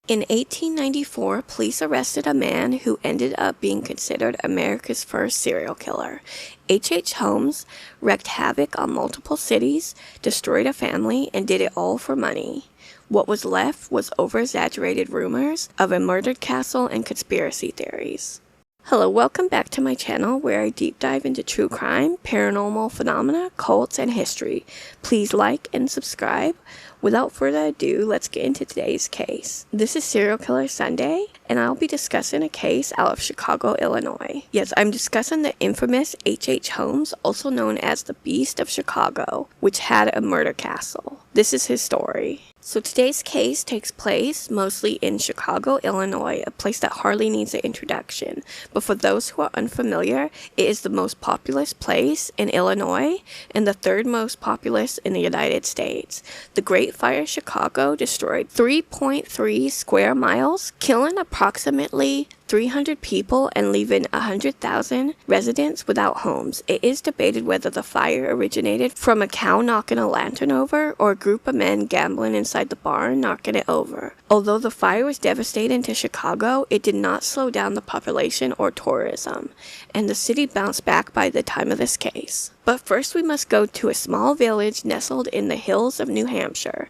In 1894, police arrested a man who ended up being considered America's first serial killer. H. Holmes wreaked havoc on multiple cities, destroyed a family, and did it all for money. What was left was over-exaggerated rumors of a murdered castle and conspiracy theories. Hello, welcome back to my channel where I deep dive into true crime, paranormal phenomena, cults, and history. Please like and subscribe. Without further ado, let's get into today's case. This is Serial Killer Sunday, and I'll be discussing a case out of Chicago, Illinois. Yes, I'm discussing the infamous H. Holmes, also known as the Beast of Chicago, which had a murder castle. This is his story. So today's case takes place mostly in Chicago, Illinois, a place that hardly needs an introduction. But for those who are unfamiliar, it is the most populous place in Illinois and the third most populous in the United States. The Great Fire of Chicago destroyed 3.3 square miles, killing approximately 300 people and leaving 100,000 residents without homes. It is debated whether the fire originated from a cow knocking a lantern over or a group of men gambling inside the barn knocking it over. Although the fire was devastating to Chicago, it did not slow down the population or tourism, and the city bounced back by the time of this case. But first we must go to a small village nestled in the hills of New Hampshire.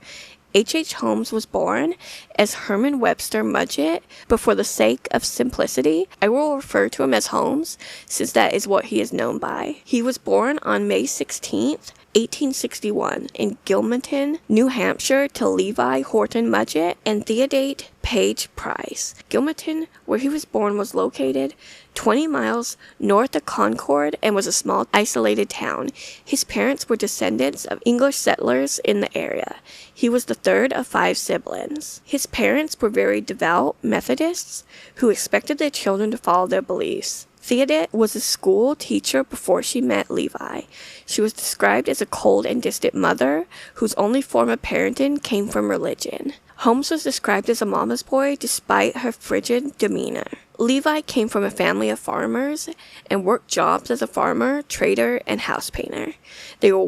H. Holmes was born as Herman Webster Mudgett, but for the sake of simplicity, I will refer to him as Holmes, since that is what he is known by. He was born on May 16th, 1861 in Gilmanton, New Hampshire to Levi Horton Mudgett and Theodate Page Price. Gilmanton, where he was born, was located 20 miles north of Concord and was a small isolated town. His parents were descendants of English settlers in the area. He was the third of 5 siblings. His parents were very devout Methodists who expected their children to follow their beliefs. Theodate was a school teacher before she met Levi. She was described as a cold and distant mother whose only form of parenting came from religion. Holmes was described as a mama's boy despite her frigid demeanor. Levi came from a family of farmers and worked jobs as a farmer, trader, and house painter. They were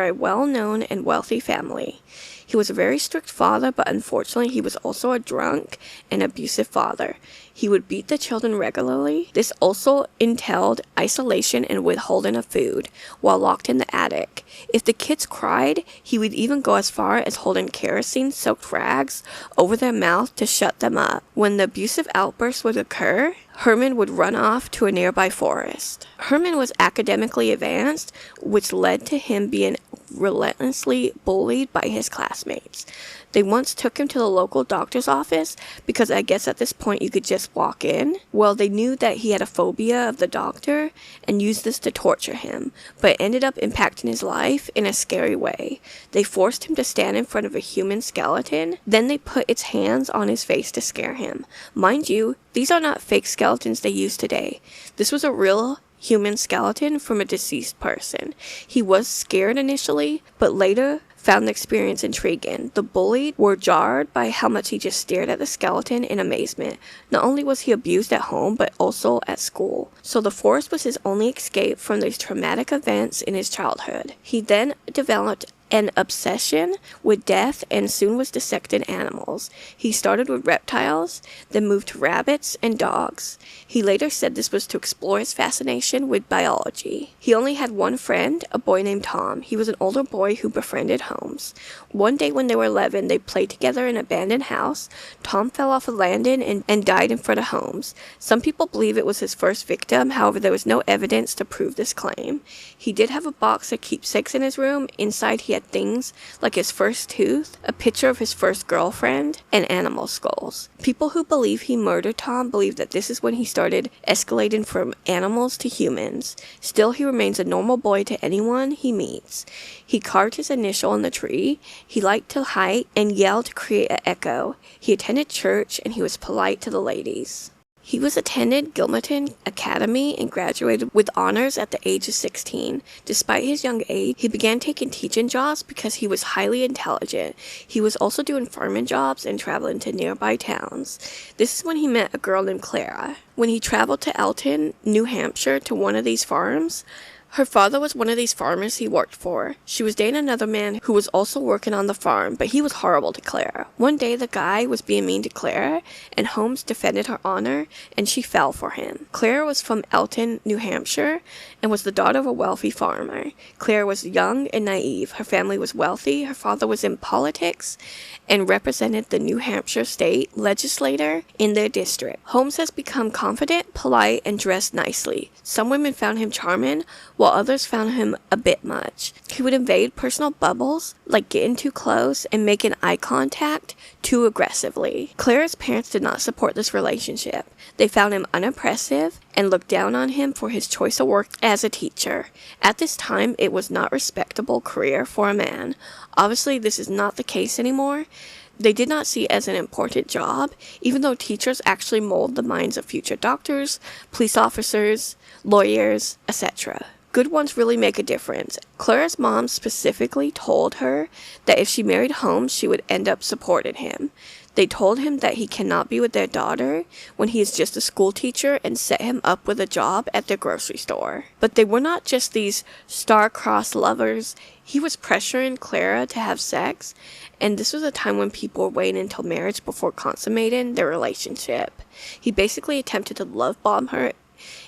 a well-known and wealthy family. He was a very strict father, but unfortunately he was also a drunk and abusive father. He would beat the children regularly. This also entailed isolation and withholding of food while locked in the attic. If the kids cried, he would even go as far as holding kerosene-soaked rags over their mouth to shut them up. When the abusive outbursts would occur, Herman would run off to a nearby forest. Herman was academically advanced, which led to him being relentlessly bullied by his classmates. They once took him to the local doctor's office because I guess at this point you could just walk in. Well, they knew that he had a phobia of the doctor and used this to torture him, but it ended up impacting his life in a scary way. They forced him to stand in front of a human skeleton, then they put its hands on his face to scare him. Mind you, these are not fake skeletons they use today. This was a real human skeleton from a deceased person. He was scared initially, but later found the experience intriguing. The bullied were jarred by how much he just stared at the skeleton in amazement. Not only was he abused at home, but also at school. So the forest was his only escape from these traumatic events in his childhood. He then developed an obsession with death and soon was dissecting animals. He started with reptiles, then moved to rabbits and dogs. He later said this was to explore his fascination with biology. He only had one friend, a boy named Tom. He was an older boy who befriended Holmes. One day when they were 11, they played together in an abandoned house. Tom fell off a landing and died in front of Holmes. Some people believe it was his first victim, however there was no evidence to prove this claim. He did have a box of keepsakes in his room. Inside he had things like his first tooth, a picture of his first girlfriend, and animal skulls. People who believe he murdered Tom believe that this is when he started escalating from animals to humans. Still, he remains a normal boy to anyone he meets. He carved his initial in the tree. He liked to hike and yell to create an echo. He attended church and he was polite to the ladies. He was attended Gilmanton Academy and graduated with honors at the age of 16. Despite his young age, he began taking teaching jobs because he was highly intelligent. He was also doing farming jobs and traveling to nearby towns. This is when he met a girl named Clara. When he traveled to Elton, New Hampshire to one of these farms, Her father was one of these farmers he worked for. She was dating another man who was also working on the farm, but he was horrible to Clara. One day, the guy was being mean to Clara, and Holmes defended her honor, and she fell for him. Clara was from Elton, New Hampshire, and was the daughter of a wealthy farmer. Clara was young and naive. Her family was wealthy. Her father was in politics and represented the New Hampshire state legislator in their district. Holmes has become confident, polite, and dressed nicely. Some women found him charming, while others found him a bit much. He would invade personal bubbles, like getting too close and making eye contact too aggressively. Clara's parents did not support this relationship. They found him unimpressive and looked down on him for his choice of work as a teacher. At this time, it was not a respectable career for a man. Obviously, this is not the case anymore. They did not see it as an important job, even though teachers actually mold the minds of future doctors, police officers, lawyers, etc. Good ones really make a difference. Clara's mom specifically told her that if she married Holmes, she would end up supporting him. They told him that he cannot be with their daughter when he is just a school teacher and set him up with a job at their grocery store. But they were not just these star-crossed lovers. He was pressuring Clara to have sex, and this was a time when people were waiting until marriage before consummating their relationship. He basically attempted to love bomb her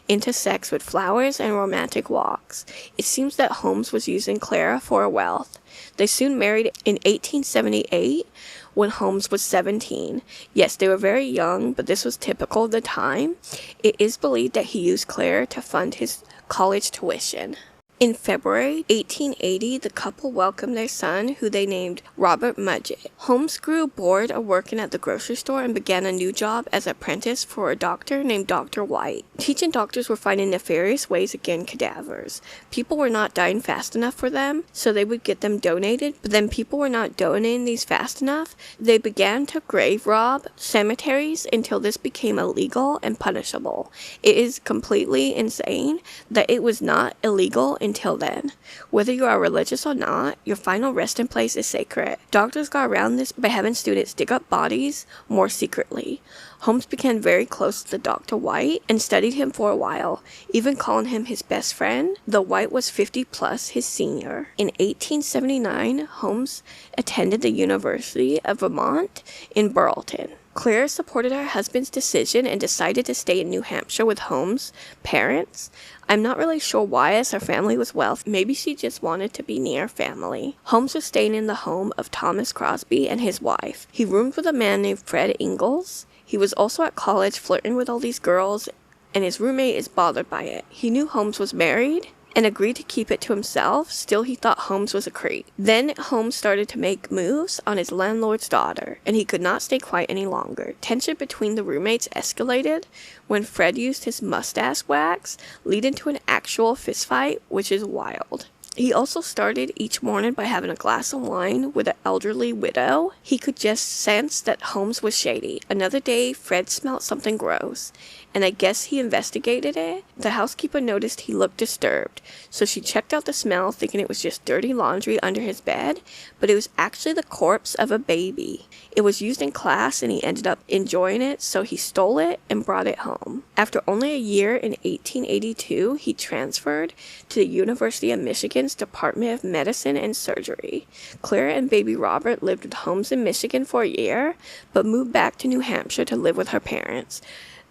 into sex with flowers and romantic walks. It seems that Holmes was using Clara for her wealth. They soon married in 1878 when Holmes was 17. Yes, they were very young, but this was typical of the time. It is believed that he used Clara to fund his college tuition. In February 1880, the couple welcomed their son, who they named Robert Mudgett. Holmes grew bored of working at the grocery store and began a new job as an apprentice for a doctor named Dr. White. Teaching doctors were finding nefarious ways to get cadavers. People were not dying fast enough for them, so they would get them donated, but then people were not donating these fast enough. They began to grave rob cemeteries until this became illegal and punishable. It is completely insane that it was not illegal until then. Whether you are religious or not, your final resting place is sacred. Doctors got around this by having students dig up bodies more secretly. Holmes became very close to Dr. White and studied him for a while, even calling him his best friend, though White was 50 plus his senior. In 1879, Holmes attended the University of Vermont in Burlington. Clara supported her husband's decision and decided to stay in New Hampshire with Holmes' parents. I'm not really sure why, as her family was wealthy. Maybe she just wanted to be near family. Holmes was staying in the home of Thomas Crosby and his wife. He roomed with a man named Fred Ingalls. He was also at college flirting with all these girls, and his roommate is bothered by it. He knew Holmes was married and agreed to keep it to himself. Still, he thought Holmes was a creep. Then Holmes started to make moves on his landlord's daughter, and he could not stay quiet any longer. Tension between the roommates escalated when Fred used his mustache wax, leading to an actual fistfight, which is wild. He also started each morning by having a glass of wine with an elderly widow. He could just sense that Holmes was shady. Another day, Fred smelled something gross, and I guess he investigated it. The housekeeper noticed he looked disturbed, so she checked out the smell, thinking it was just dirty laundry under his bed, but it was actually the corpse of a baby. It was used in class, and he ended up enjoying it, so he stole it and brought it home. After only a year, in 1882, he transferred to the University of Michigan's Department of Medicine and Surgery. Clara and baby Robert lived with Holmes in Michigan for a year, but moved back to New Hampshire to live with her parents.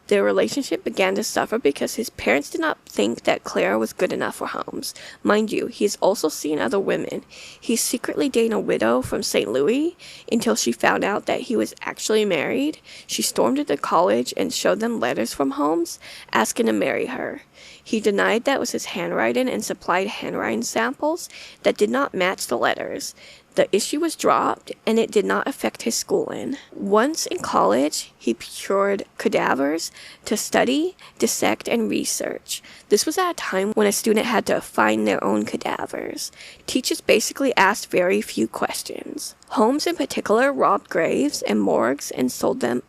Their relationship began to suffer because his parents did not think that Clara was good enough for Holmes. Mind you, he's also seen other women. He's secretly dating a widow from St. Louis until she found out that he was actually married. She stormed into college and showed them letters from Holmes asking to marry her. He denied that was his handwriting and supplied handwriting samples that did not match the letters. The issue was dropped, and it did not affect his schooling. Once in college, he procured cadavers to study, dissect, and research. This was at a time when a student had to find their own cadavers. Teachers basically asked very few questions. Holmes, in particular, robbed graves and morgues and sold them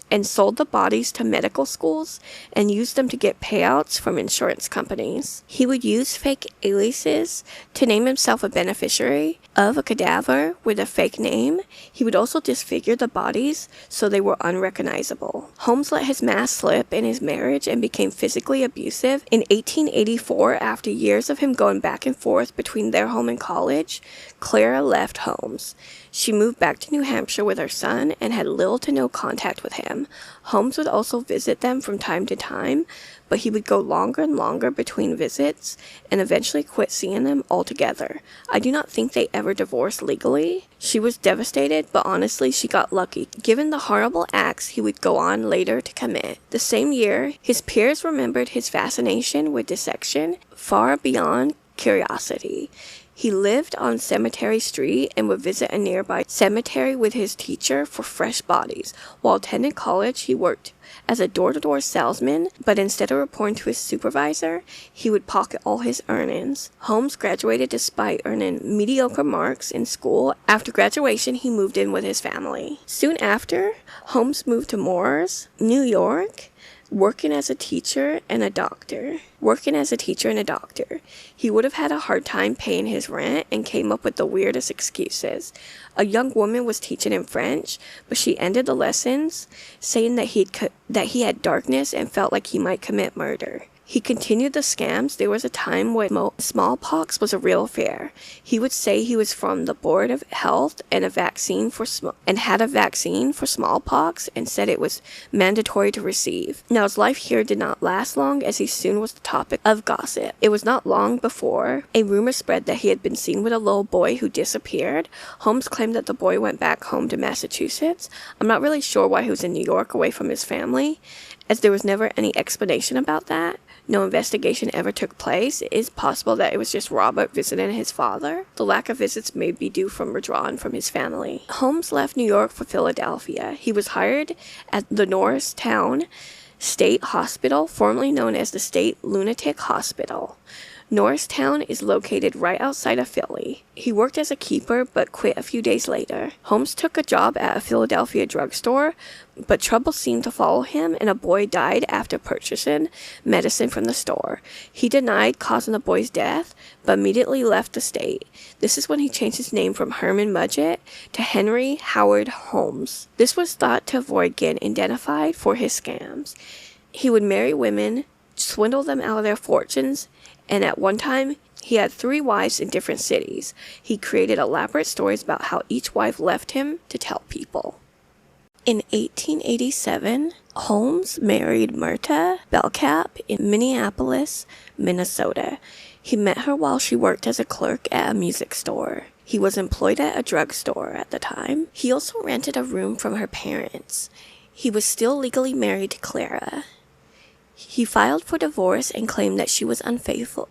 and sold the bodies to medical schools and used them to get payouts from insurance companies. He would use fake aliases to name himself a beneficiary of a cadaver with a fake name. He would also disfigure the bodies so they were unrecognizable. Holmes let his mask slip in his marriage and became physically abusive. In 1884, after years of him going back and forth between their home and college, Clara left Holmes. She moved back to New Hampshire with her son and had little to no contact with him. Holmes would also visit them from time to time, but he would go longer and longer between visits and eventually quit seeing them altogether. I do not think they ever divorced legally. She was devastated, but honestly, she got lucky, given the horrible acts he would go on later to commit. The same year, his peers remembered his fascination with dissection far beyond curiosity. He lived on Cemetery Street and would visit a nearby cemetery with his teacher for fresh bodies. While attending college, he worked as a door-to-door salesman, but instead of reporting to his supervisor, he would pocket all his earnings. Holmes graduated despite earning mediocre marks in school. After graduation, he moved in with his family. Soon after, Holmes moved to Moores, New York, working as a teacher and a doctor. He would have had a hard time paying his rent and came up with the weirdest excuses. A young woman was teaching him French, but she ended the lessons saying that he had darkness and felt like he might commit murder. He continued the scams. There was a time when smallpox was a real affair. He would say he was from the Board of Health and had a vaccine for smallpox and said it was mandatory to receive. Now, his life here did not last long, as he soon was the topic of gossip. It was not long before a rumor spread that he had been seen with a little boy who disappeared. Holmes claimed that the boy went back home to Massachusetts. I'm not really sure why he was in New York away from his family, as there was never any explanation about that. No investigation ever took place. It is possible that it was just Robert visiting his father. The lack of visits may be due from withdrawing from his family. Holmes left New York for Philadelphia. He was hired at the Norristown State Hospital, formerly known as the State Lunatic Hospital. Norristown is located right outside of Philly. He worked as a keeper but quit a few days later. Holmes took a job at a Philadelphia drugstore, but trouble seemed to follow him and a boy died after purchasing medicine from the store. He denied causing the boy's death, but immediately left the state. This is when he changed his name from Herman Mudgett to Henry Howard Holmes. This was thought to avoid getting identified for his scams. He would marry women, swindle them out of their fortunes, and at one time, he had 3 wives in different cities. He created elaborate stories about how each wife left him to tell people. In 1887, Holmes married Myrta Belkap in Minneapolis, Minnesota. He met her while she worked as a clerk at a music store. He was employed at a drugstore at the time. He also rented a room from her parents. He was still legally married to Clara. He filed for divorce and claimed that she was unfaithful.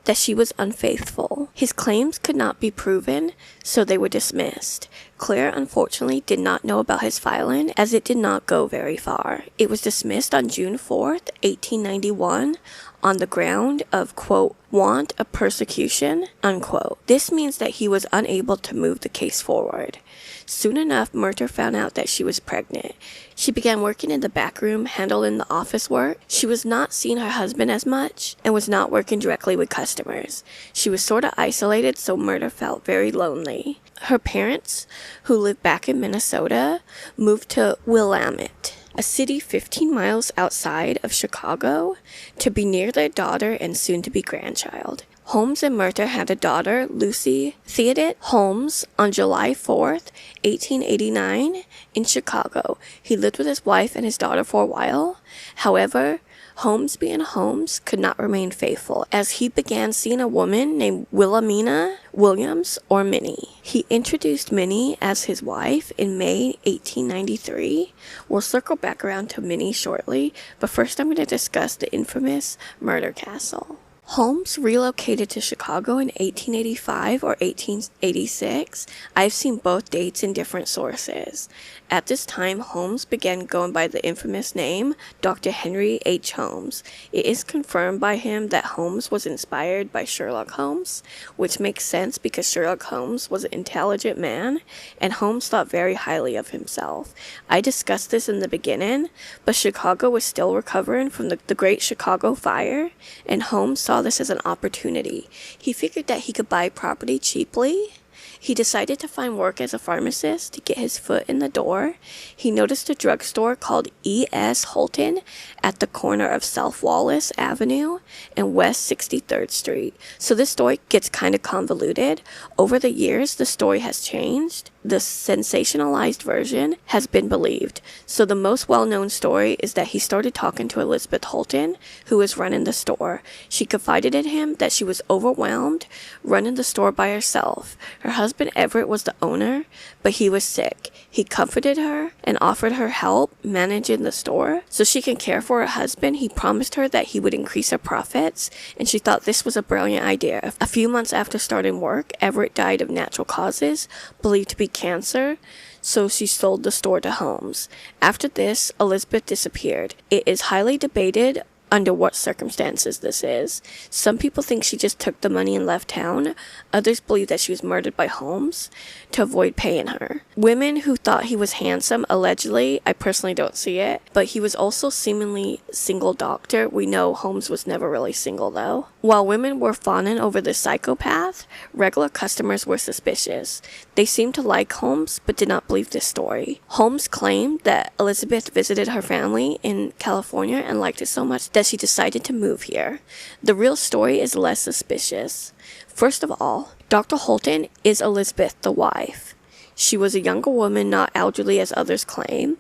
His claims could not be proven, so they were dismissed. Clara unfortunately did not know about his filing, as it did not go very far. It was dismissed on June 4th, 1891, on the ground of, quote, want of persecution, unquote. This means that he was unable to move the case forward. Soon enough, Myrta found out that she was pregnant. She began working in the back room, handling the office work. She was not seeing her husband as much and was not working directly with customers. She was sort of isolated, so Myrta felt very lonely. Her parents, who lived back in Minnesota, moved to Willamette, a city 15 miles outside of Chicago, to be near their daughter and soon-to-be grandchild. Holmes and Myrta had a daughter, Lucy Theodette Holmes, on July 4th, 1889, in Chicago. He lived with his wife and his daughter for a while. However, Holmes, being Holmes, could not remain faithful, as he began seeing a woman named Wilhelmina Williams, or Minnie. He introduced Minnie as his wife in May 1893. We'll circle back around to Minnie shortly, but first I'm going to discuss the infamous murder castle. Holmes relocated to Chicago in 1885 or 1886. I've seen both dates in different sources. At this time, Holmes began going by the infamous name Dr. Henry H. Holmes. It is confirmed by him that Holmes was inspired by Sherlock Holmes, which makes sense because Sherlock Holmes was an intelligent man, and Holmes thought very highly of himself. I discussed this in the beginning, but Chicago was still recovering from the Great Chicago Fire, and Holmes saw this as an opportunity. He figured that he could buy property cheaply. He decided to find work as a pharmacist to get his foot in the door. He noticed a drugstore called E.S. Holton at the corner of South Wallace Avenue and West 63rd Street. So this story gets kind of convoluted. Over the years, the story has changed. The sensationalized version has been believed. So the most well-known story is that he started talking to Elizabeth Holton, who was running the store. She confided in him that she was overwhelmed running the store by herself. Her husband Everett was the owner, but he was sick. He comforted her and offered her help managing the store so she can care for her husband. He promised her that he would increase her profits, and she thought this was a brilliant idea. A few months after starting work, Everett died of natural causes, believed to be cancer, so she sold the store to Holmes. After this, Elizabeth disappeared. It is highly debated under what circumstances this is. Some people think she just took the money and left town. Others believe that she was murdered by Holmes to avoid paying her. Women who thought he was handsome, allegedly, I personally don't see it, but he was also seemingly single doctor. We know Holmes was never really single though. While women were fawning over the psychopath, regular customers were suspicious. They seemed to like Holmes, but did not believe this story. Holmes claimed that Elizabeth visited her family in California and liked it so much that she decided to move here. The real story is less suspicious. First of all, Dr. Holton is Elizabeth, the wife. She was a younger woman, not elderly as others claim.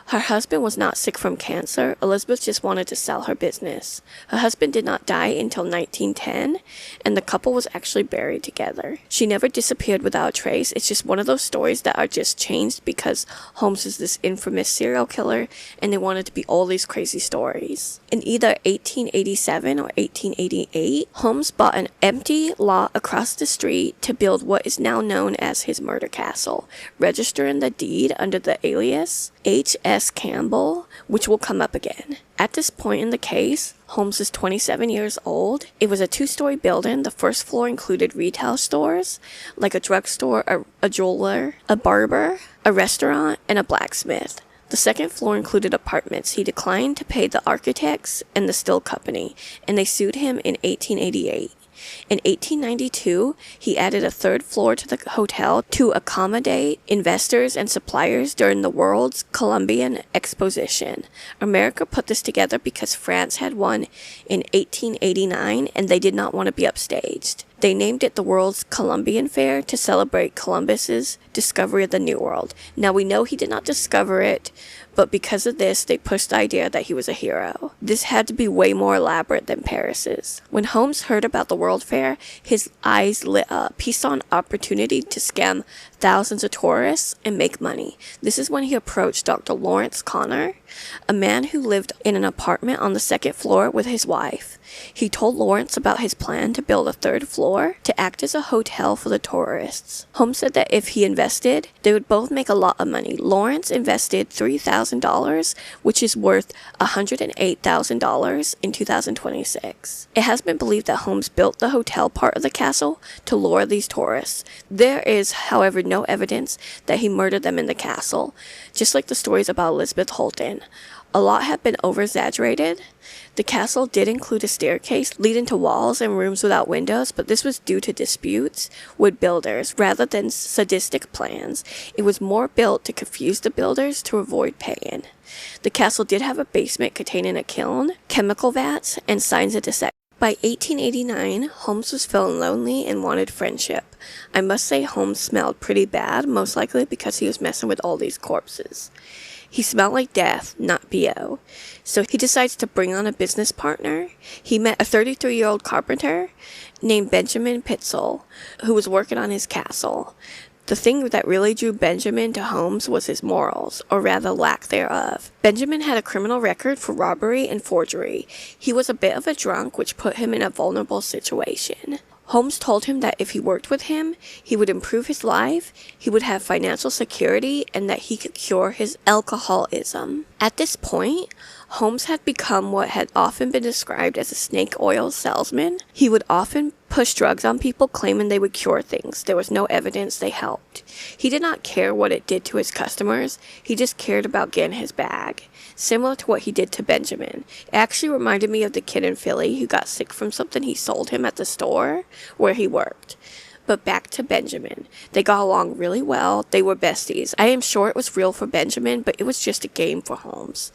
Her husband was not sick from cancer. Elizabeth just wanted to sell her business. Her husband did not die until 1910, and the couple was actually buried together. She never disappeared without a trace. It's just one of those stories that are just changed because Holmes is this infamous serial killer, and they wanted to be all these crazy stories. In either 1887 or 1888, Holmes bought an empty lot across the street to build what is now known as his murder castle, registering the deed under the alias H.S. Campbell, which will come up again. At this point in the case, Holmes is 27 years old. It was a two-story building. The first floor included retail stores, like a drugstore, a jeweler, a barber, a restaurant, and a blacksmith. The second floor included apartments. He declined to pay the architects and the steel company, and they sued him in 1888. In 1892, he added a third floor to the hotel to accommodate investors and suppliers during the World's Columbian Exposition. America put this together because France had won in 1889 and they did not want to be upstaged. They named it the World's Columbian Fair to celebrate Columbus's discovery of the New World. Now we know he did not discover it, but because of this, they pushed the idea that he was a hero. This had to be way more elaborate than Paris's. When Holmes heard about the World Fair, his eyes lit up. He saw an opportunity to scam thousands of tourists and make money. This is when he approached Dr. Lawrence Connor, a man who lived in an apartment on the second floor with his wife. He told Lawrence about his plan to build a third floor to act as a hotel for the tourists. Holmes said that if he invested, they would both make a lot of money. Lawrence invested $3,000, which is worth $108,000 in 2026. It has been believed that Holmes built the hotel part of the castle to lure these tourists. There is, however, no evidence that he murdered them in the castle, just like the stories about Elizabeth Holton. A lot have been over-exaggerated. The castle did include a staircase leading to walls and rooms without windows, but this was due to disputes with builders rather than sadistic plans. It was more built to confuse the builders to avoid paying. The castle did have a basement containing a kiln, chemical vats, and signs of deception. By 1889, Holmes was feeling lonely and wanted friendship. I must say Holmes smelled pretty bad, most likely because he was messing with all these corpses. He smelled like death, not BO. So he decides to bring on a business partner. He met a 33-year-old carpenter named Benjamin Pietzel, who was working on his castle. The thing that really drew Benjamin to Holmes was his morals, or rather lack thereof. Benjamin had a criminal record for robbery and forgery. He was a bit of a drunk, which put him in a vulnerable situation. Holmes told him that if he worked with him, he would improve his life, he would have financial security, and that he could cure his alcoholism. At this point, Holmes had become what had often been described as a snake oil salesman. He would often push drugs on people claiming they would cure things. There was no evidence they helped. He did not care what it did to his customers. He just cared about getting his bag. Similar to what he did to Benjamin. It actually reminded me of the kid in Philly who got sick from something he sold him at the store where he worked. But back to Benjamin. They got along really well. They were besties. I am sure it was real for Benjamin, but it was just a game for Holmes.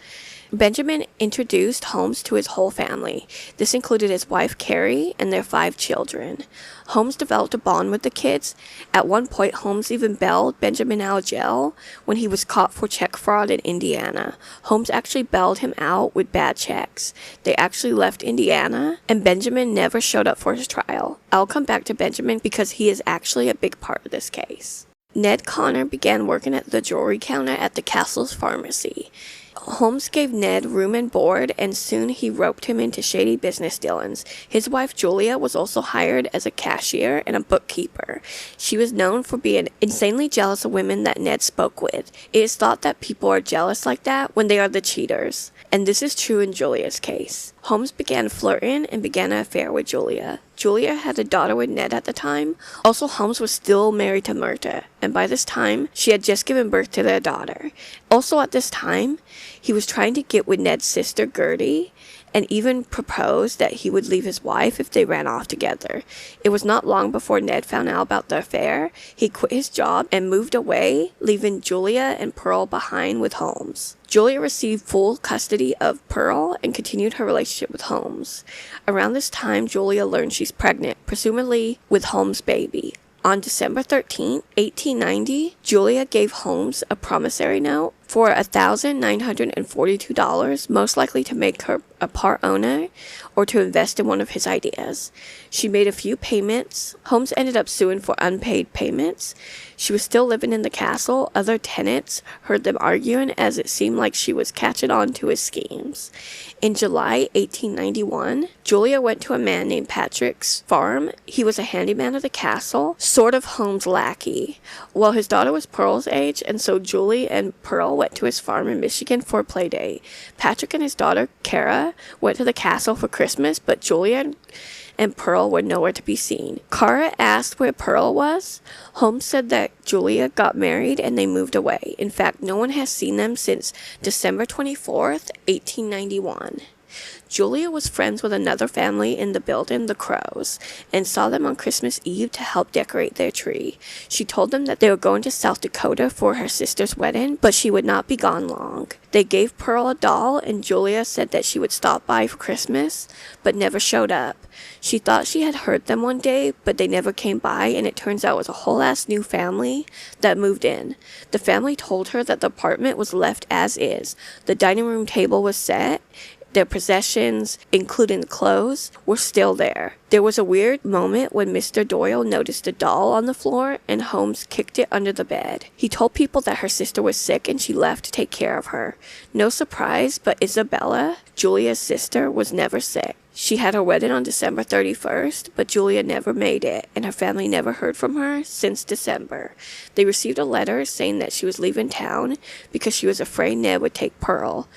Benjamin introduced Holmes to his whole family. This included his wife Carrie and their 5 children. Holmes developed a bond with the kids. At one point, Holmes even bailed Benjamin out of jail when he was caught for check fraud in Indiana. Holmes actually bailed him out with bad checks. They actually left Indiana, and Benjamin never showed up for his trial. I'll come back to Benjamin because he is actually a big part of this case. Ned Connor began working at the jewelry counter at the castle's pharmacy. Holmes gave Ned room and board, and soon he roped him into shady business dealings. His wife Julia was also hired as a cashier and a bookkeeper. She was known for being insanely jealous of women that Ned spoke with. It is thought that people are jealous like that when they are the cheaters, and this is true in Julia's case. Holmes began flirting and began an affair with Julia. Julia had a daughter with Ned at the time. Also, Holmes was still married to Myrta, and by this time, she had just given birth to their daughter. Also at this time, he was trying to get with Ned's sister Gertie, and even proposed that he would leave his wife if they ran off together. It was not long before Ned found out about the affair. He quit his job and moved away, leaving Julia and Pearl behind with Holmes. Julia received full custody of Pearl and continued her relationship with Holmes. Around this time, Julia learned she's pregnant, presumably with Holmes' baby. On December 13, 1890, Julia gave Holmes a promissory note for $1,942, most likely to make her a part owner or to invest in one of his ideas. She made a few payments. Holmes ended up suing for unpaid payments. She was still living in the castle. Other tenants heard them arguing as it seemed like she was catching on to his schemes. In July 1891, Julia went to a man named Patrick's farm. He was a handyman of the castle, sort of Holmes' lackey. Well, his daughter was Pearl's age, and so Julie and Pearl went to his farm in Michigan for a play date. Patrick and his daughter, Clara, went to the castle for Christmas, but Julia and Pearl were nowhere to be seen. Clara asked where Pearl was. Holmes said that Julia got married and they moved away. In fact, no one has seen them since December 24th, 1891. Julia was friends with another family in the building, the Crows, and saw them on Christmas Eve to help decorate their tree. She told them that they were going to South Dakota for her sister's wedding, but she would not be gone long. They gave Pearl a doll, and Julia said that she would stop by for Christmas, but never showed up. She thought she had heard them one day, but they never came by, and it turns out it was a whole-ass new family that moved in. The family told her that the apartment was left as is. The dining room table was set. Their possessions, including clothes, were still there. There was a weird moment when Mr. Doyle noticed a doll on the floor and Holmes kicked it under the bed. He told people that her sister was sick and she left to take care of her. No surprise, but Isabella, Julia's sister, was never sick. She had her wedding on December 31st, but Julia never made it, and her family never heard from her since December. They received a letter saying that she was leaving town because she was afraid Ned would take Pearl,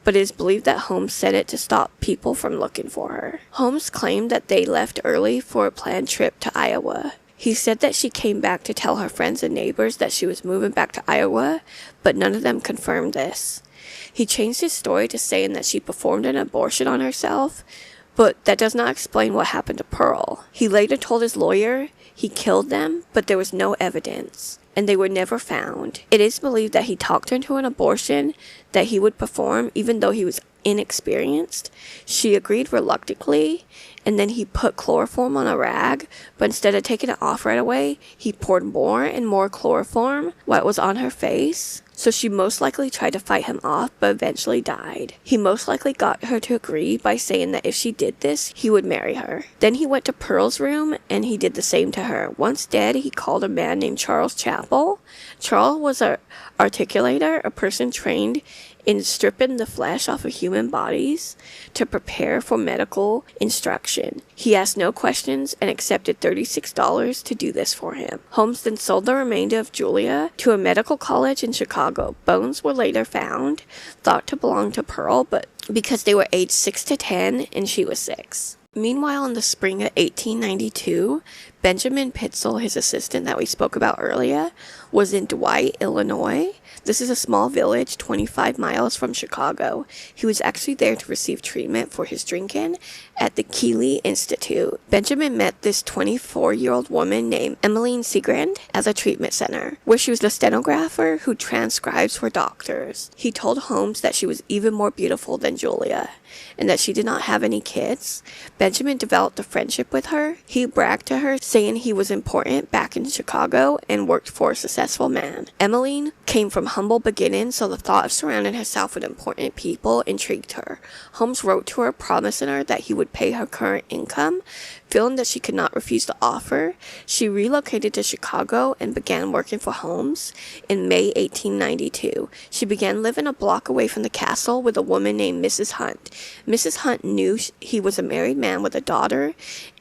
but it is believed that Holmes said it to stop people from looking for her. Holmes claimed that they left early for a planned trip to Iowa. He said that she came back to tell her friends and neighbors that she was moving back to Iowa, but none of them confirmed this. He changed his story to saying that she performed an abortion on herself, but that does not explain what happened to Pearl. He later told his lawyer he killed them, but there was no evidence, and they were never found. It is believed that he talked her into an abortion that he would perform even though he was inexperienced. She agreed reluctantly, and then he put chloroform on a rag, but instead of taking it off right away, he poured more and more chloroform while it was on her face. so she most likely tried to fight him off but eventually died. He most likely got her to agree by saying that if she did this, he would marry her. Then he went to Pearl's room and he did the same to her. Once dead, he called a man named Charles Chappell. Charles was an articulator, a person trained in stripping the flesh off of human bodies to prepare for medical instruction. He asked no questions and accepted $36 to do this for him. Holmes then sold the remainder of Julia to a medical college in Chicago. Bones were later found, thought to belong to Pearl, but because they were aged 6 to 10 and she was 6. Meanwhile, in the spring of 1892, Benjamin Pietzel, his assistant that we spoke about earlier, was in Dwight, Illinois. This is a small village 25 miles from Chicago. He was actually there to receive treatment for his drinking at the Keeley Institute. Benjamin met this 24-year-old woman named Emeline Cigrand at the treatment center, where she was the stenographer who transcribes for doctors. He told Holmes that she was even more beautiful than Julia, and that she did not have any kids. Benjamin developed a friendship with her. He bragged to her, saying he was important back in Chicago and worked for a successful man. Emeline came from humble beginnings, so the thought of surrounding herself with important people intrigued her. Holmes wrote to her, promising her that he would pay her current income. Feeling that she could not refuse the offer, she relocated to Chicago and began working for Holmes in May 1892. She began living a block away from the castle with a woman named Mrs. Hunt. Mrs. Hunt knew he was a married man with a daughter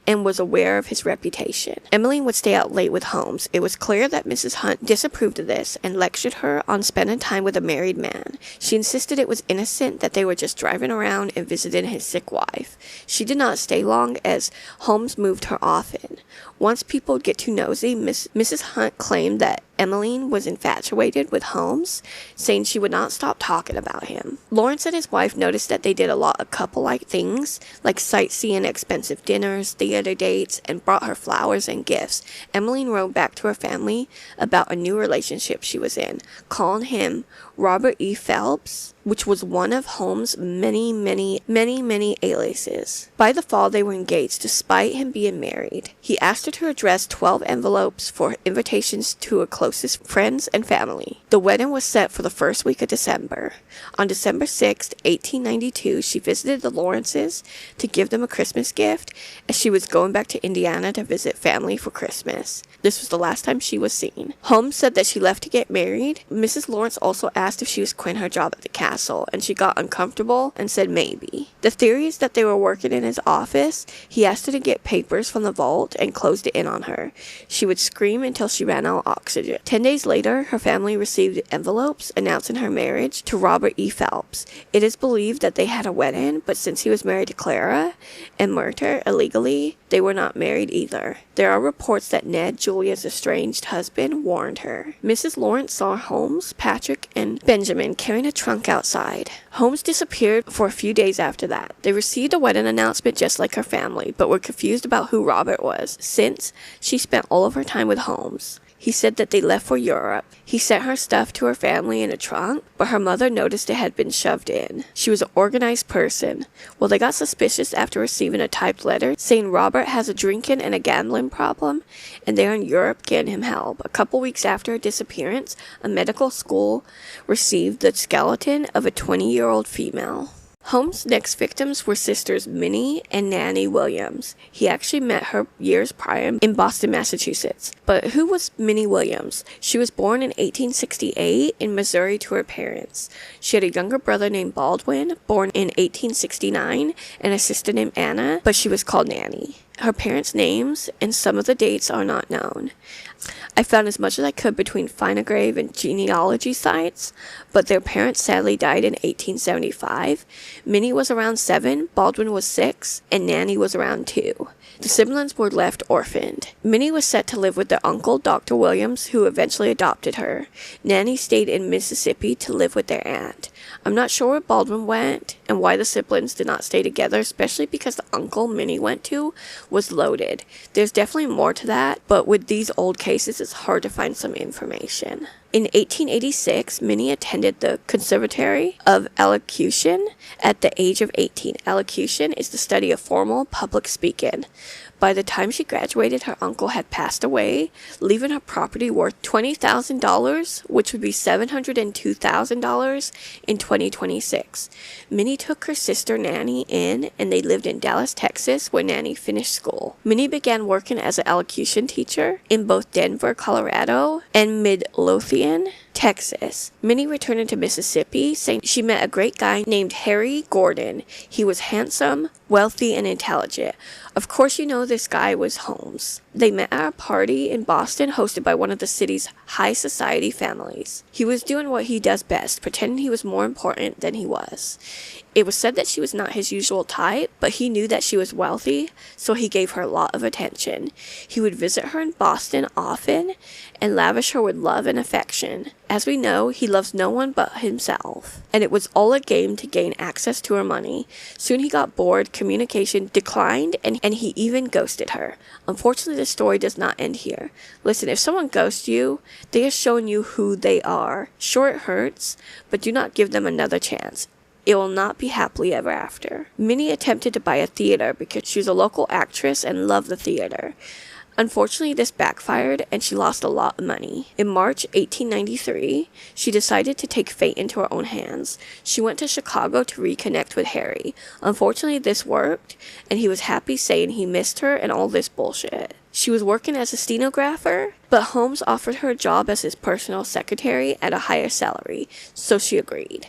and was aware of his reputation. Emeline would stay out late with Holmes. It was clear that Mrs. Hunt disapproved of this and lectured her on spending time with a married man. She insisted it was innocent, that they were just driving around and visiting his sick wife. She did not stay long, as Holmes moved her often. Once people would get too nosy, Mrs. Hunt claimed that Emeline was infatuated with Holmes, saying she would not stop talking about him. Lawrence and his wife noticed that they did a lot of couple-like things, like sightseeing, expensive dinners, theater dates, and brought her flowers and gifts. Emeline wrote back to her family about a new relationship she was in, calling him Robert E. Phelps, which was one of Holmes' many aliases. By the fall, they were engaged, despite him being married. He asked her to address 12 envelopes for invitations to her closest friends and family. The wedding was set for the first week of December. On December 6, 1892, she visited the Lawrences to give them a Christmas gift, as she was going back to Indiana to visit family for Christmas. This was the last time she was seen. Holmes said that she left to get married. Mrs. Lawrence also asked if she was quitting her job at the castle, and she got uncomfortable and said maybe. The theory is that they were working in his office. He asked her to get papers from the vault and closed it in on her. She would scream until she ran out of oxygen. 10 days later, her family received envelopes announcing her marriage to Robert E. Phelps. It is believed that they had a wedding, but since he was married to Clara and Myrta illegally, they were not married either. There are reports that Ned, Julia's estranged husband, warned her. Mrs. Lawrence saw Holmes, Patrick, and Benjamin carrying a trunk outside. Holmes disappeared for a few days after that. They received a wedding announcement just like her family, but were confused about who Robert was, since she spent all of her time with Holmes. He said that they left for Europe. He sent her stuff to her family in a trunk, but her mother noticed it had been shoved in. She was an organized person. Well, they got suspicious after receiving a typed letter saying Robert has a drinking and a gambling problem, and they're in Europe getting him help. A couple weeks after her disappearance, a medical school received the skeleton of a 20-year-old female. Holmes' next victims were sisters Minnie and Nannie Williams. He actually met her years prior in Boston, Massachusetts. But who was Minnie Williams? She was born in 1868 in Missouri to her parents. She had a younger brother named Baldwin, born in 1869, and a sister named Anna, but she was called Nannie. Her parents' names and some of the dates are not known. I found as much as I could between Find-A-Grave and genealogy sites, but their parents sadly died in 1875. Minnie was around 7, Baldwin was 6, and Nannie was around 2. The siblings were left orphaned. Minnie was set to live with their uncle, Dr. Williams, who eventually adopted her. Nannie stayed in Mississippi to live with their aunt. I'm not sure where Baldwin went and why the siblings did not stay together, especially because the uncle Minnie went to was loaded. There's definitely more to that, but with these old cases, it's hard to find some information. In 1886, Minnie attended the Conservatory of Elocution at the age of 18. Elocution is the study of formal public speaking. By the time she graduated, her uncle had passed away, leaving her property worth $20,000, which would be $702,000 in 2026. Minnie took her sister Nannie in, and they lived in Dallas, Texas, where Nannie finished school. Minnie began working as an elocution teacher in both Denver, Colorado, and Midlothian, Texas. Minnie returned to Mississippi, saying she met a great guy named Harry Gordon. He was handsome, wealthy, and intelligent. Of course, you know this guy was Holmes. They met at a party in Boston hosted by one of the city's high society families. He was doing what he does best, pretending he was more important than he was. It was said that she was not his usual type, but he knew that she was wealthy, so he gave her a lot of attention. He would visit her in Boston often and lavish her with love and affection. As we know, he loves no one but himself, and it was all a game to gain access to her money. Soon he got bored, communication declined, and he even ghosted her. Unfortunately, the story does not end here. Listen, if someone ghosts you, they are showing you who they are. Sure, it hurts, but do not give them another chance. It will not be happily ever after. Minnie attempted to buy a theater because she was a local actress and loved the theater. Unfortunately, this backfired and she lost a lot of money. In March 1893, she decided to take fate into her own hands. She went to Chicago to reconnect with Harry. Unfortunately, this worked, and he was happy, saying he missed her and all this bullshit. She was working as a stenographer, but Holmes offered her a job as his personal secretary at a higher salary, so she agreed.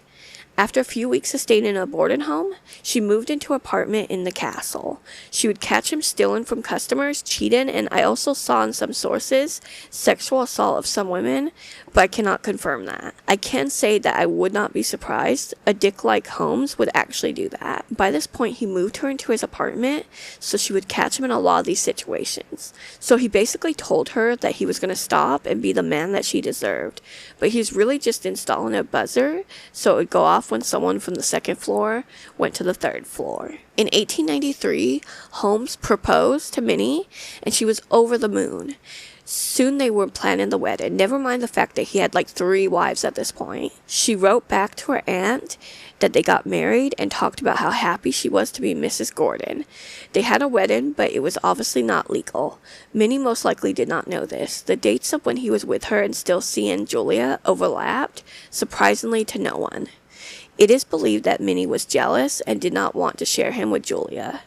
After a few weeks of staying in a boarding home, she moved into an apartment in the castle. She would catch him stealing from customers, cheating, and I also saw in some sources sexual assault of some women, but I cannot confirm that. I can say that I would not be surprised a dick like Holmes would actually do that. By this point, he moved her into his apartment so she would catch him in a lot of these situations. So he basically told her that he was going to stop and be the man that she deserved, but he's really just installing a buzzer so it would go off when someone from the second floor went to the third floor. In 1893, Holmes proposed to Minnie, and she was over the moon. Soon they were planning the wedding, never mind the fact that he had like 3 wives at this point. She wrote back to her aunt that they got married and talked about how happy she was to be Mrs. Gordon. They had a wedding, but it was obviously not legal. Minnie most likely did not know this. The dates of when he was with her and still seeing Julia overlapped, surprisingly to no one. It is believed that Minnie was jealous and did not want to share him with Julia.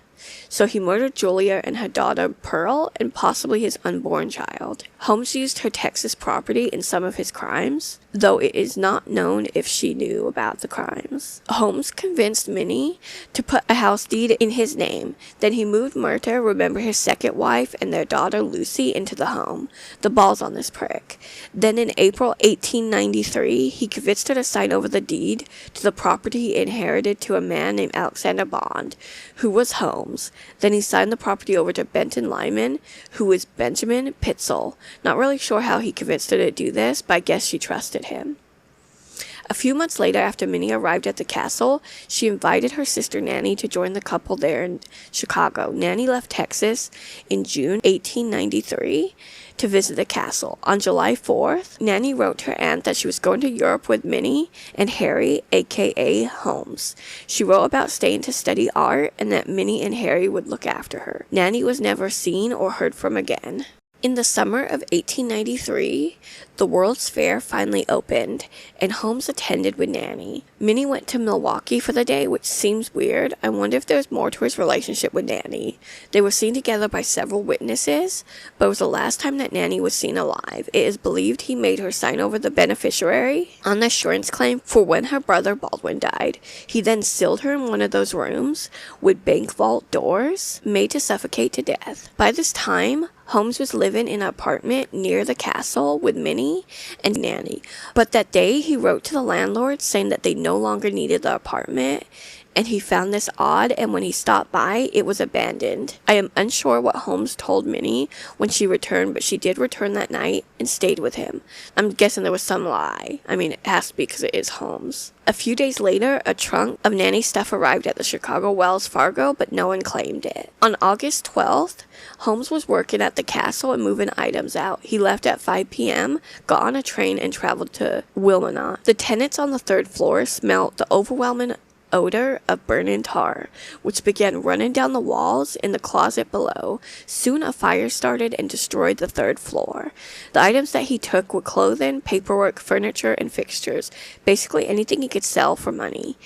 So he murdered Julia and her daughter Pearl and possibly his unborn child. Holmes used her Texas property in some of his crimes, though it is not known if she knew about the crimes. Holmes convinced Minnie to put a house deed in his name. Then he moved Myrta, remember his second wife, and their daughter Lucy into the home. The balls on this prick. Then in April 1893, he convinced her to sign over the deed to the property he inherited to a man named Alexander Bond, who was Holmes. Then he signed the property over to Benton Lyman, who was Benjamin Pietzel. Not really sure how he convinced her to do this, but I guess she trusted him. A few months later, after Minnie arrived at the castle, she invited her sister Nannie to join the couple there in Chicago. Nannie left Texas in June 1893 to visit the castle. On July 4th, Nannie wrote to her aunt that she was going to Europe with Minnie and Harry, aka Holmes. She wrote about staying to study art and that Minnie and Harry would look after her. Nannie was never seen or heard from again. In the summer of 1893, the World's Fair finally opened, and Holmes attended with Nannie. Minnie went to Milwaukee for the day, which seems weird. I wonder if there's more to his relationship with Nannie. They were seen together by several witnesses, but it was the last time that Nannie was seen alive. It is believed he made her sign over the beneficiary on the insurance claim for when her brother Baldwin died. He then sealed her in one of those rooms with bank vault doors made to suffocate to death. By this time, Holmes was living in an apartment near the castle with Minnie and Nannie, but that day he wrote to the landlord saying that they no longer needed the apartment, and he found this odd, and when he stopped by, it was abandoned. I am unsure what Holmes told Minnie when she returned, but she did return that night and stayed with him. I'm guessing there was some lie. I mean, it has to be because it is Holmes. A few days later, a trunk of Nannie's stuff arrived at the Chicago Wells Fargo, but no one claimed it. On August 12th, Holmes was working at the castle and moving items out. He left at 5 p.m., got on a train, and traveled to Wilmot. The tenants on the 3rd floor smelled the overwhelming odor of burning tar, which began running down the walls in the closet below. Soon a fire started and destroyed the 3rd floor. The items that he took were clothing, paperwork, furniture, and fixtures, basically anything he could sell for money.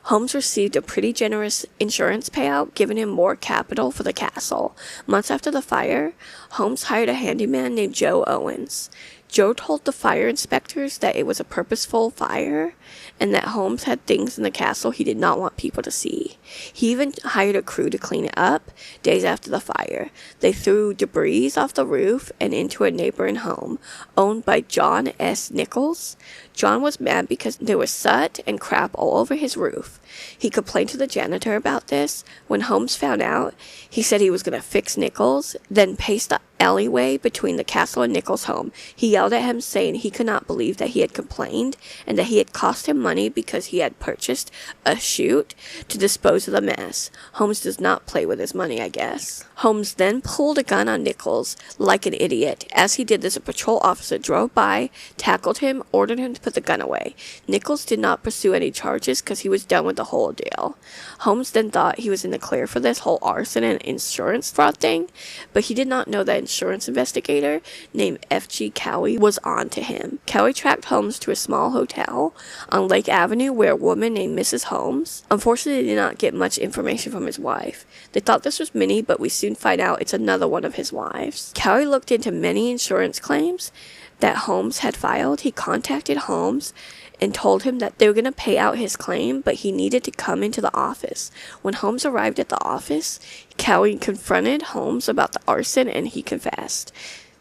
Holmes received a pretty generous insurance payout, giving him more capital for the castle. Months after the fire, Holmes hired a handyman named Joe Owens. Joe told the fire inspectors that it was a purposeful fire and that Holmes had things in the castle he did not want people to see. He even hired a crew to clean it up days after the fire. They threw debris off the roof and into a neighboring home owned by John S. Nichols. John was mad because there was soot and crap all over his roof. He complained to the janitor about this. When Holmes found out, he said he was going to fix Nichols, then pace the alleyway between the castle and Nichols' home. He yelled at him, saying he could not believe that he had complained and that he had cost him money because he had purchased a chute to dispose of the mess. Holmes does not play with his money, I guess. Holmes then pulled a gun on Nichols like an idiot. As he did this, a patrol officer drove by, tackled him, ordered him to put the gun away. Nichols did not pursue any charges because he was done with the whole deal. Holmes then thought he was in the clear for this whole arson and insurance fraud thing, but he did not know that insurance investigator named F.G. Cowie was on to him. Cowie tracked Holmes to a small hotel on Lake Avenue where a woman named Mrs. Holmes unfortunately did not get much information from his wife. They thought this was Minnie, but we soon find out it's another one of his wives. Cowie looked into many insurance claims that Holmes had filed. He contacted Holmes and told him that they were going to pay out his claim, but he needed to come into the office. When Holmes arrived at the office, Cowie confronted Holmes about the arson and he confessed.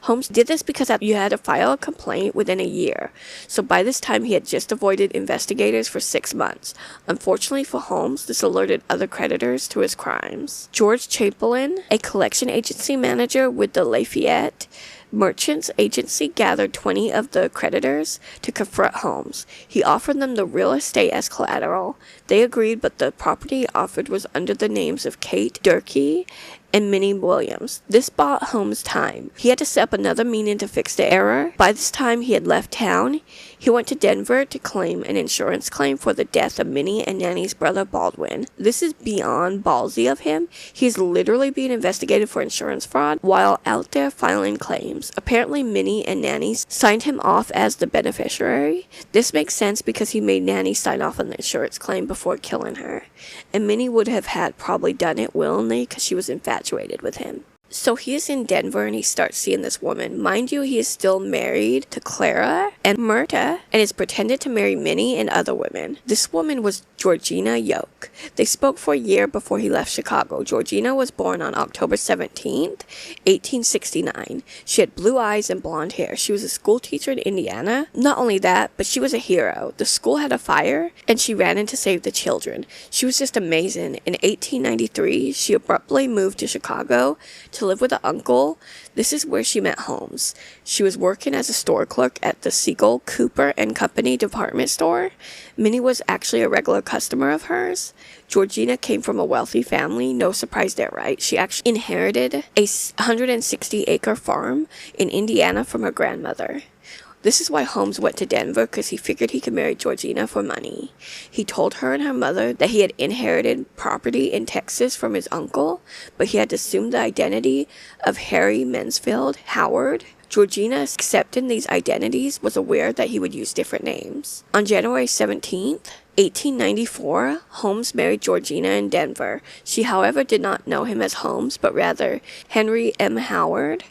Holmes did this because you had to file a complaint within a year, so by this time he had just avoided investigators for 6 months. Unfortunately for Holmes, this alerted other creditors to his crimes. George Chamberlain, a collection agency manager with the Lafayette Merchants Agency, gathered 20 of the creditors to confront Holmes. He offered them the real estate as collateral. They agreed, but the property offered was under the names of Kate Durkee and Minnie Williams. This bought Holmes time. He had to set up another meeting to fix the error. By this time, he had left town. He went to Denver to claim an insurance claim for the death of Minnie and Nannie's brother Baldwin. This is beyond ballsy of him. He's literally being investigated for insurance fraud while out there filing claims. Apparently, Minnie and Nannie signed him off as the beneficiary. This makes sense because he made Nannie sign off on the insurance claim before killing her. And Minnie would have had probably done it willingly because she was infatuated with him. So he is in Denver and he starts seeing this woman. Mind you, he is still married to Clara and Myrta and is pretended to marry Minnie and other women. This woman was Georgianna Yoke. They spoke for a year before he left Chicago. Georgianna was born on October 17th, 1869. She had blue eyes and blonde hair. She was a school teacher in Indiana. Not only that, but she was a hero. The school had a fire and she ran in to save the children. She was just amazing. In 1893, she abruptly moved to Chicago to live with an uncle. This is where she met Holmes. She was working as a store clerk at the Siegel, Cooper & Company department store. Minnie was actually a regular customer of hers. Georgianna came from a wealthy family. No surprise there, right? She actually inherited a 160-acre farm in Indiana from her grandmother. This is why Holmes went to Denver, because he figured he could marry Georgianna for money. He told her and her mother that he had inherited property in Texas from his uncle, but he had assumed the identity of Harry Mansfield Howard. Georgianna, accepting these identities, was aware that he would use different names. On January 17th, 1894, Holmes married Georgianna in Denver. She, however, did not know him as Holmes, but rather Henry M. Howard.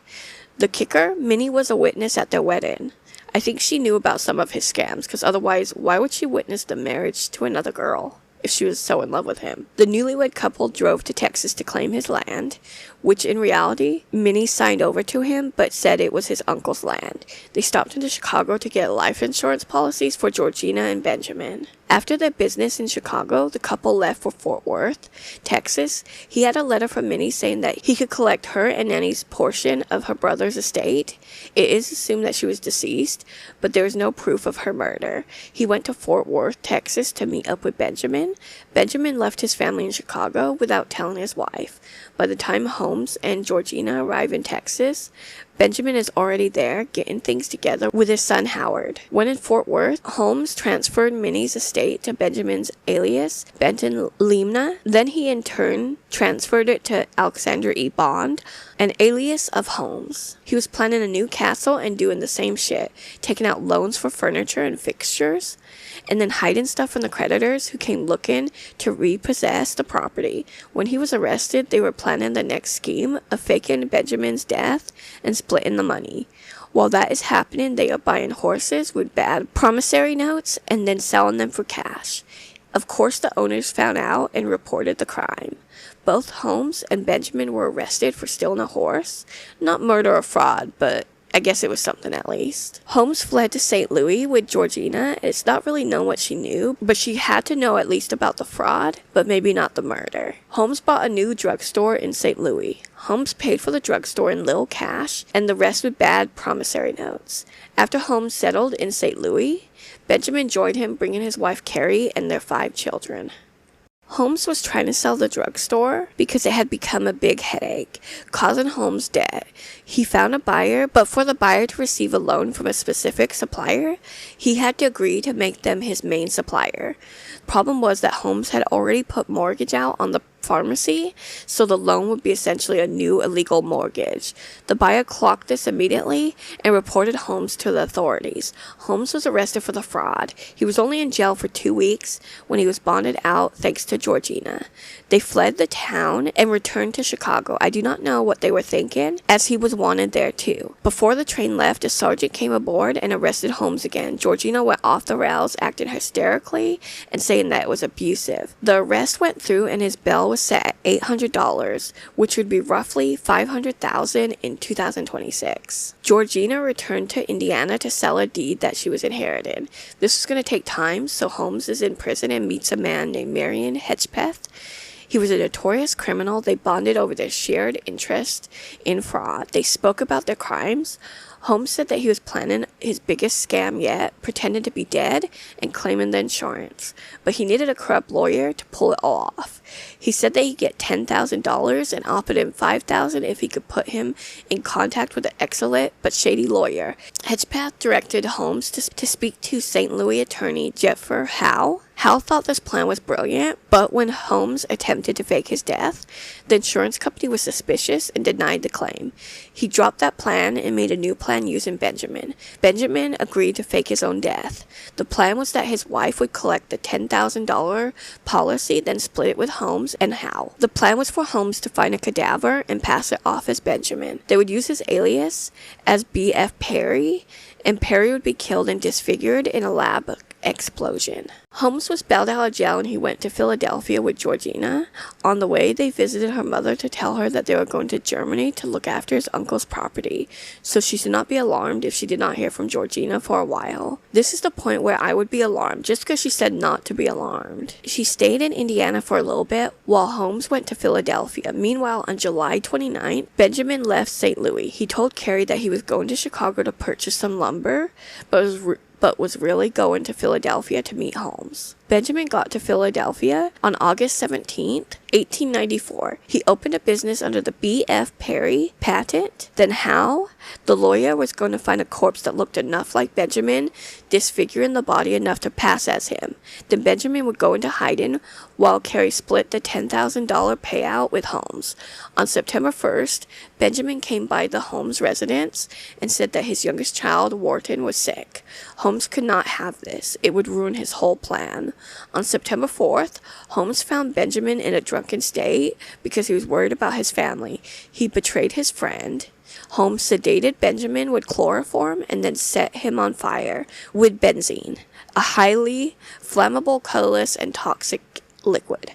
The kicker, Minnie was a witness at their wedding. I think she knew about some of his scams, because otherwise, why would she witness the marriage to another girl if she was so in love with him? The newlywed couple drove to Texas to claim his land, which in reality, Minnie signed over to him, but said it was his uncle's land. They stopped into Chicago to get life insurance policies for Georgianna and Benjamin. After their business in Chicago, the couple left for Fort Worth, Texas. He had a letter from Minnie saying that he could collect her and Nannie's portion of her brother's estate. It is assumed that she was deceased, but there is no proof of her murder. He went to Fort Worth, Texas to meet up with Benjamin. Benjamin left his family in Chicago without telling his wife. By the time Holmes and Georgianna arrive in Texas, Benjamin is already there, getting things together with his son Howard. When in Fort Worth, Holmes transferred Minnie's estate to Benjamin's alias, Benton Limna. Then he in turn transferred it to Alexander E. Bond, an alias of Holmes. He was planning a new castle and doing the same shit, taking out loans for furniture and fixtures, and then hiding stuff from the creditors who came looking to repossess the property. When he was arrested, they were planning the next scheme of faking Benjamin's death and splitting the money. While that is happening, they are buying horses with bad promissory notes and then selling them for cash. Of course, the owners found out and reported the crime. Both Holmes and Benjamin were arrested for stealing a horse. Not murder or fraud, but I guess it was something at least. Holmes fled to St. Louis with Georgianna. It's not really known what she knew, but she had to know at least about the fraud, but maybe not the murder. Holmes bought a new drugstore in St. Louis. Holmes paid for the drugstore in little cash, and the rest with bad promissory notes. After Holmes settled in St. Louis, Benjamin joined him, bringing his wife Carrie and their 5 children. Holmes was trying to sell the drugstore because it had become a big headache, causing Holmes debt. He found a buyer, but for the buyer to receive a loan from a specific supplier, he had to agree to make them his main supplier. Problem was that Holmes had already put mortgage out on the pharmacy, so the loan would be essentially a new illegal mortgage. The buyer clocked this immediately and reported Holmes to the authorities. Holmes was arrested for the fraud. He was only in jail for 2 weeks when he was bonded out thanks to Georgianna. They fled the town and returned to Chicago. I do not know what they were thinking, as he was wanted there too. Before the train left, a sergeant came aboard and arrested Holmes again. Georgianna went off the rails, acting hysterically and saying that it was abusive. The arrest went through and his bail was set at $800, which would be roughly $500,000 in 2026. Georgianna returned to Indiana to sell a deed that she was inherited. This was going to take time, so Holmes is in prison and meets a man named Marion Hedgepeth. He was a notorious criminal. They bonded over their shared interest in fraud. They spoke about their crimes. Holmes said that he was planning his biggest scam yet, pretending to be dead and claiming the insurance. But he needed a corrupt lawyer to pull it all off. He said that he'd get $10,000 and offered him $5,000 if he could put him in contact with an excellent but shady lawyer. Hedgepeth directed Holmes to speak to St. Louis attorney Jeffrey Howe. Howe thought this plan was brilliant, but when Holmes attempted to fake his death, the insurance company was suspicious and denied the claim. He dropped that plan and made a new plan using Benjamin. Benjamin agreed to fake his own death. The plan was that his wife would collect the $10,000 policy, then split it with Holmes and Howe. The plan was for Holmes to find a cadaver and pass it off as Benjamin. They would use his alias as B.F. Perry, and Perry would be killed and disfigured in a lab explosion. Holmes was bailed out of jail and he went to Philadelphia with Georgianna. On the way, they visited her mother to tell her that they were going to Germany to look after his uncle's property, so she should not be alarmed if she did not hear from Georgianna for a while. This is the point where I would be alarmed, just because she said not to be alarmed. She stayed in Indiana for a little bit, while Holmes went to Philadelphia. Meanwhile, on July 29th, Benjamin left St. Louis. He told Carrie that he was going to Chicago to purchase some lumber, but was really going to Philadelphia to meet Holmes. Benjamin got to Philadelphia on August 17th, 1894. He opened a business under the B.F. Perry patent. Then Howe, the lawyer, was going to find a corpse that looked enough like Benjamin, disfiguring the body enough to pass as him. Then Benjamin would go into hiding while Carrie split the $10,000 payout with Holmes. On September 1st, Benjamin came by the Holmes residence and said that his youngest child, Wharton, was sick. Holmes could not have this. It would ruin his whole plan. On September 4th, Holmes found Benjamin in a drunken state because he was worried about his family. He betrayed his friend. Holmes sedated Benjamin with chloroform and then set him on fire with benzene, a highly flammable, colorless, and toxic liquid.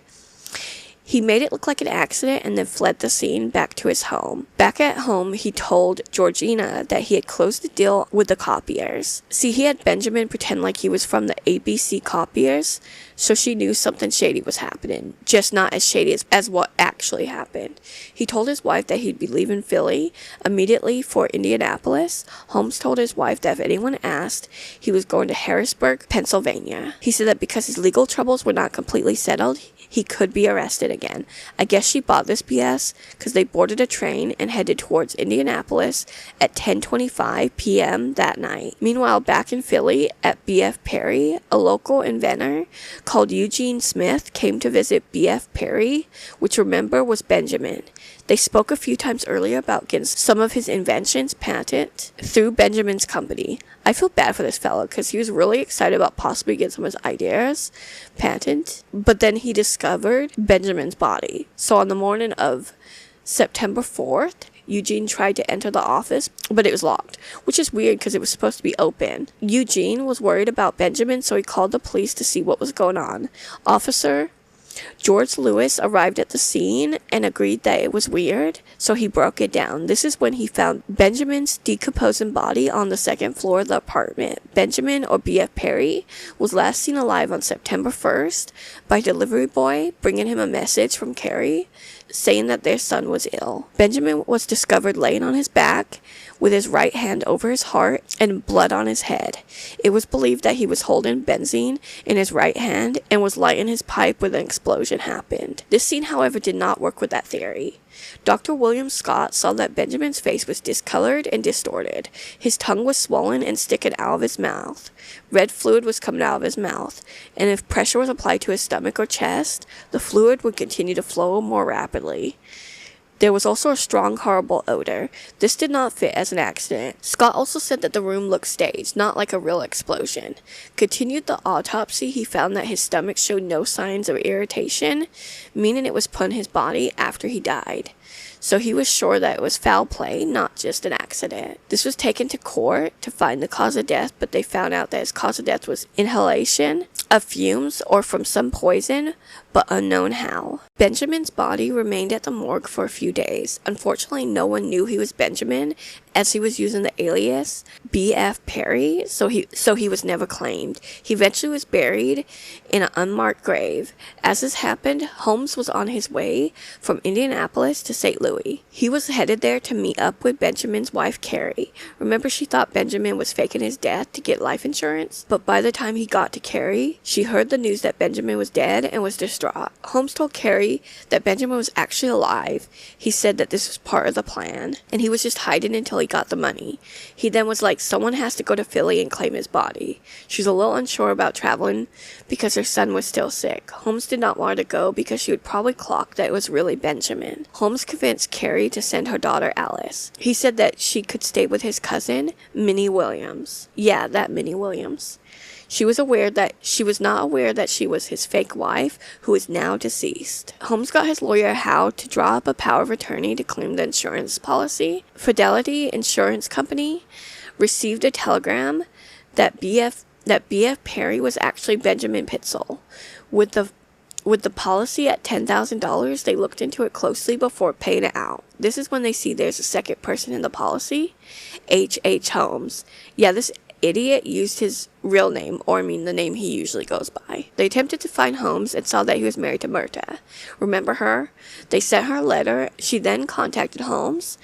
He made it look like an accident and then fled the scene back to his home. Back at home, he told Georgianna that he had closed the deal with the copiers. See, he had Benjamin pretend like he was from the ABC copiers, so she knew something shady was happening, just not as shady as what actually happened. He told his wife that he'd be leaving Philly immediately for Indianapolis. Holmes told his wife that if anyone asked, he was going to Harrisburg, Pennsylvania. He said that because his legal troubles were not completely settled, he could be arrested again. I guess she bought this BS because they boarded a train and headed towards Indianapolis at 10:25 p.m. that night. Meanwhile, back in Philly at B.F. Perry, a local inventor called Eugene Smith came to visit B.F. Perry, which remember was Benjamin. They spoke a few times earlier about getting some of his inventions patented through Benjamin's company. I feel bad for this fellow because he was really excited about possibly getting some of his ideas patented, but then he discovered Benjamin's body. So on the morning of September 4th, Eugene tried to enter the office, but it was locked, which is weird because it was supposed to be open. Eugene was worried about Benjamin, so he called the police to see what was going on. Officer George Lewis arrived at the scene and agreed that it was weird, so he broke it down. This is when he found Benjamin's decomposing body on the second floor of the apartment. Benjamin, or B.F. Perry, was last seen alive on September 1st by a delivery boy bringing him a message from Carrie saying that their son was ill. Benjamin was discovered laying on his back with his right hand over his heart and blood on his head. It was believed that he was holding benzene in his right hand and was lighting his pipe when an explosion happened. This scene, however, did not work with that theory. Dr. William Scott saw that Benjamin's face was discolored and distorted. His tongue was swollen and sticking out of his mouth. Red fluid was coming out of his mouth, and if pressure was applied to his stomach or chest, the fluid would continue to flow more rapidly. There was also a strong, horrible odor. This did not fit as an accident. Scott also said that the room looked staged, not like a real explosion. Continued the autopsy, he found that his stomach showed no signs of irritation, meaning it was put in his body after he died. So he was sure that it was foul play, not just an accident. This was taken to court to find the cause of death, but they found out that his cause of death was inhalation of fumes or from some poison, but unknown how. Benjamin's body remained at the morgue for a few days. Unfortunately, no one knew he was Benjamin, as he was using the alias B.F. Perry, so he was never claimed. He eventually was buried in an unmarked grave. As this happened, Holmes was on his way from Indianapolis to St. Louis. He was headed there to meet up with Benjamin's wife, Carrie. Remember, she thought Benjamin was faking his death to get life insurance? But by the time he got to Carrie, she heard the news that Benjamin was dead and was distraught. Holmes told Carrie that Benjamin was actually alive. He said that this was part of the plan, and he was just hiding until he got the money. He then was like, someone has to go to Philly and claim his body. She's a little unsure about traveling because her son was still sick. Holmes did not want her to go because she would probably clock that it was really Benjamin. Holmes convinced Carrie to send her daughter Alice. He said that she could stay with his cousin, Minnie Williams. Yeah, that Minnie Williams. She was not aware that she was his fake wife, who is now deceased. Holmes got his lawyer Howe to draw up a power of attorney to claim the insurance policy. Fidelity Insurance Company received a telegram that B.F. Perry was actually Benjamin Pietzel. With the policy at $10,000, they looked into it closely before paying it out. This is when they see there's a second person in the policy, H.H. Holmes. Yeah, this idiot used his real name, or the name he usually goes by. They attempted to find Holmes and saw that he was married to Myrta. Remember her? They sent her a letter. She then contacted Holmes,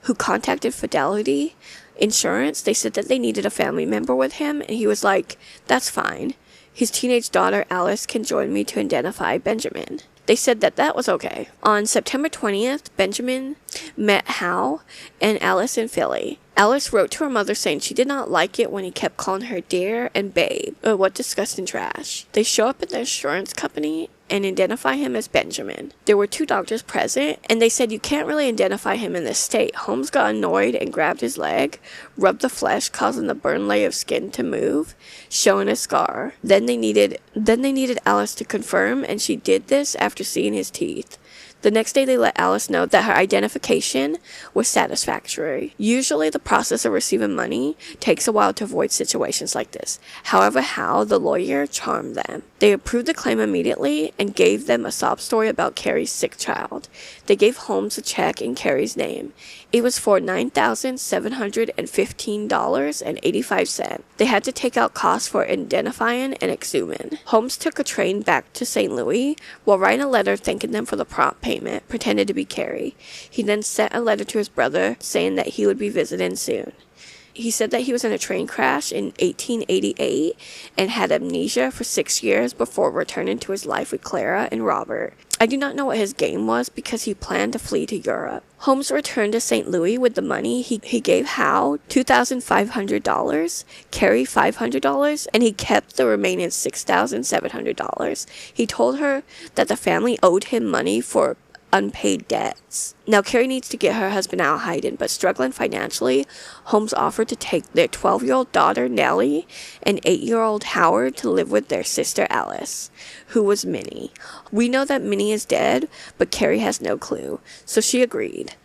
who contacted Fidelity Insurance. They said that they needed a family member with him, and he was like, that's fine. His teenage daughter Alice can join me to identify Benjamin. They said that that was okay. On September 20th, Benjamin met Howe and Alice in Philly. Alice wrote to her mother saying she did not like it when he kept calling her dear and babe. Oh, what disgusting trash. They show up at the insurance company and identify him as Benjamin. There were 2 doctors present, and they said you can't really identify him in this state. Holmes got annoyed and grabbed his leg, rubbed the flesh, causing the burned layer of skin to move, showing a scar. Then they needed Alice to confirm, and she did this after seeing his teeth. The next day, they let Alice know that her identification was satisfactory. Usually, the process of receiving money takes a while to avoid situations like this. However, Howe, the lawyer, charmed them. They approved the claim immediately and gave them a sob story about Carrie's sick child. They gave Holmes a check in Carrie's name. It was for $9,715.85. They had to take out costs for identifying and exhuming. Holmes took a train back to St. Louis while writing a letter thanking them for the prompt payment, pretended to be Carrie. He then sent a letter to his brother saying that he would be visiting soon. He said that he was in a train crash in 1888 and had amnesia for 6 years before returning to his life with Clara and Robert. I do not know what his game was because he planned to flee to Europe. Holmes returned to St. Louis with the money. He gave Howe $2,500, Carrie $500, and he kept the remaining $6,700. He told her that the family owed him money for unpaid debts. Now, Carrie needs to get her husband out of hiding, but struggling financially, Holmes offered to take their 12-year-old daughter, Nannie, and 8-year-old Howard to live with their sister, Alice, who was Minnie. We know that Minnie is dead, but Carrie has no clue, so she agreed.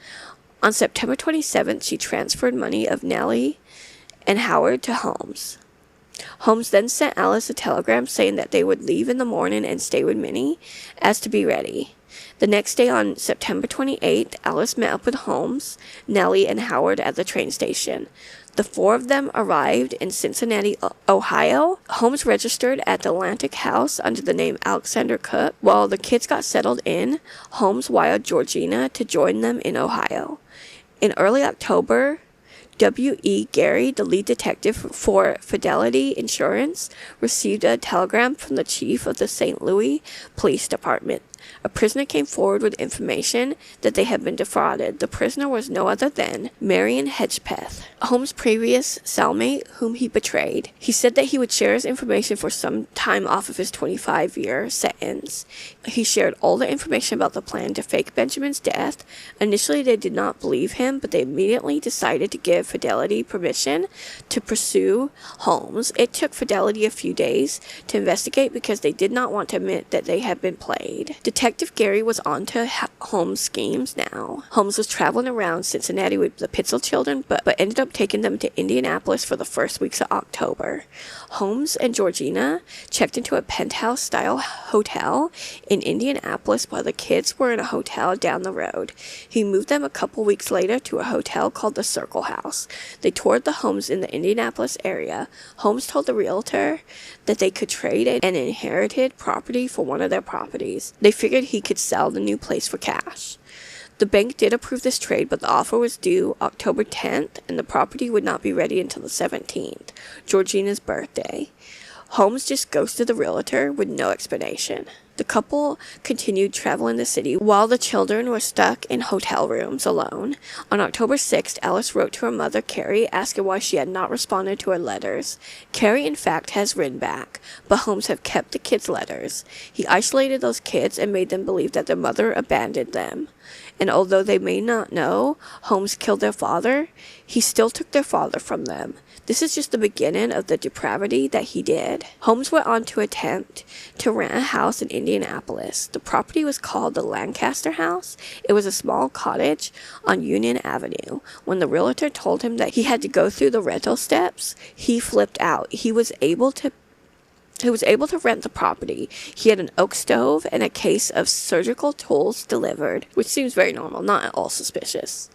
On September 27th, she transferred money of Nannie and Howard to Holmes. Holmes then sent Alice a telegram saying that they would leave in the morning and stay with Minnie, as to be ready. The next day, on September 28th, Alice met up with Holmes, Nannie, and Howard at the train station. The four of them arrived in Cincinnati, Ohio. Holmes registered at the Atlantic House under the name Alexander Cook. While the kids got settled in, Holmes wired Georgianna to join them in Ohio. In early October, W.E. Gary, the lead detective for Fidelity Insurance, received a telegram from the chief of the St. Louis Police Department. A prisoner came forward with information that they had been defrauded. The prisoner was no other than Marion Hedgepeth, Holmes' previous cellmate whom he betrayed. He said that he would share his information for some time off of his 25-year sentence. He shared all the information about the plan to fake Benjamin's death. Initially, they did not believe him, but they immediately decided to give Fidelity permission to pursue Holmes. It took Fidelity a few days to investigate because they did not want to admit that they had been played. Detective Gary was on to Holmes' schemes now. Holmes was traveling around Cincinnati with the Pietzel children, but ended up taking them to Indianapolis for the first weeks of October. Holmes and Georgianna checked into a penthouse-style hotel in Indianapolis while the kids were in a hotel down the road. He moved them a couple weeks later to a hotel called the Circle House. They toured the homes in the Indianapolis area. Holmes told the realtor that they could trade an inherited property for one of their properties. They figured he could sell the new place for cash. The bank did approve this trade, but the offer was due October 10th, and the property would not be ready until the 17th, Georgianna's birthday. Holmes just ghosted the realtor with no explanation. The couple continued traveling the city while the children were stuck in hotel rooms alone. On October 6th, Alice wrote to her mother, Carrie, asking why she had not responded to her letters. Carrie, in fact, has written back, but Holmes had kept the kids' letters. He isolated those kids and made them believe that their mother abandoned them. And although they may not know Holmes killed their father, he still took their father from them. This is just the beginning of the depravity that he did. Holmes went on to attempt to rent a house in Indianapolis. The property was called the Lancaster House. It was a small cottage on Union Avenue. When the realtor told him that he had to go through the rental steps, he flipped out. He was able to rent the property. He had an oak stove and a case of surgical tools delivered, which seems very normal, not at all suspicious.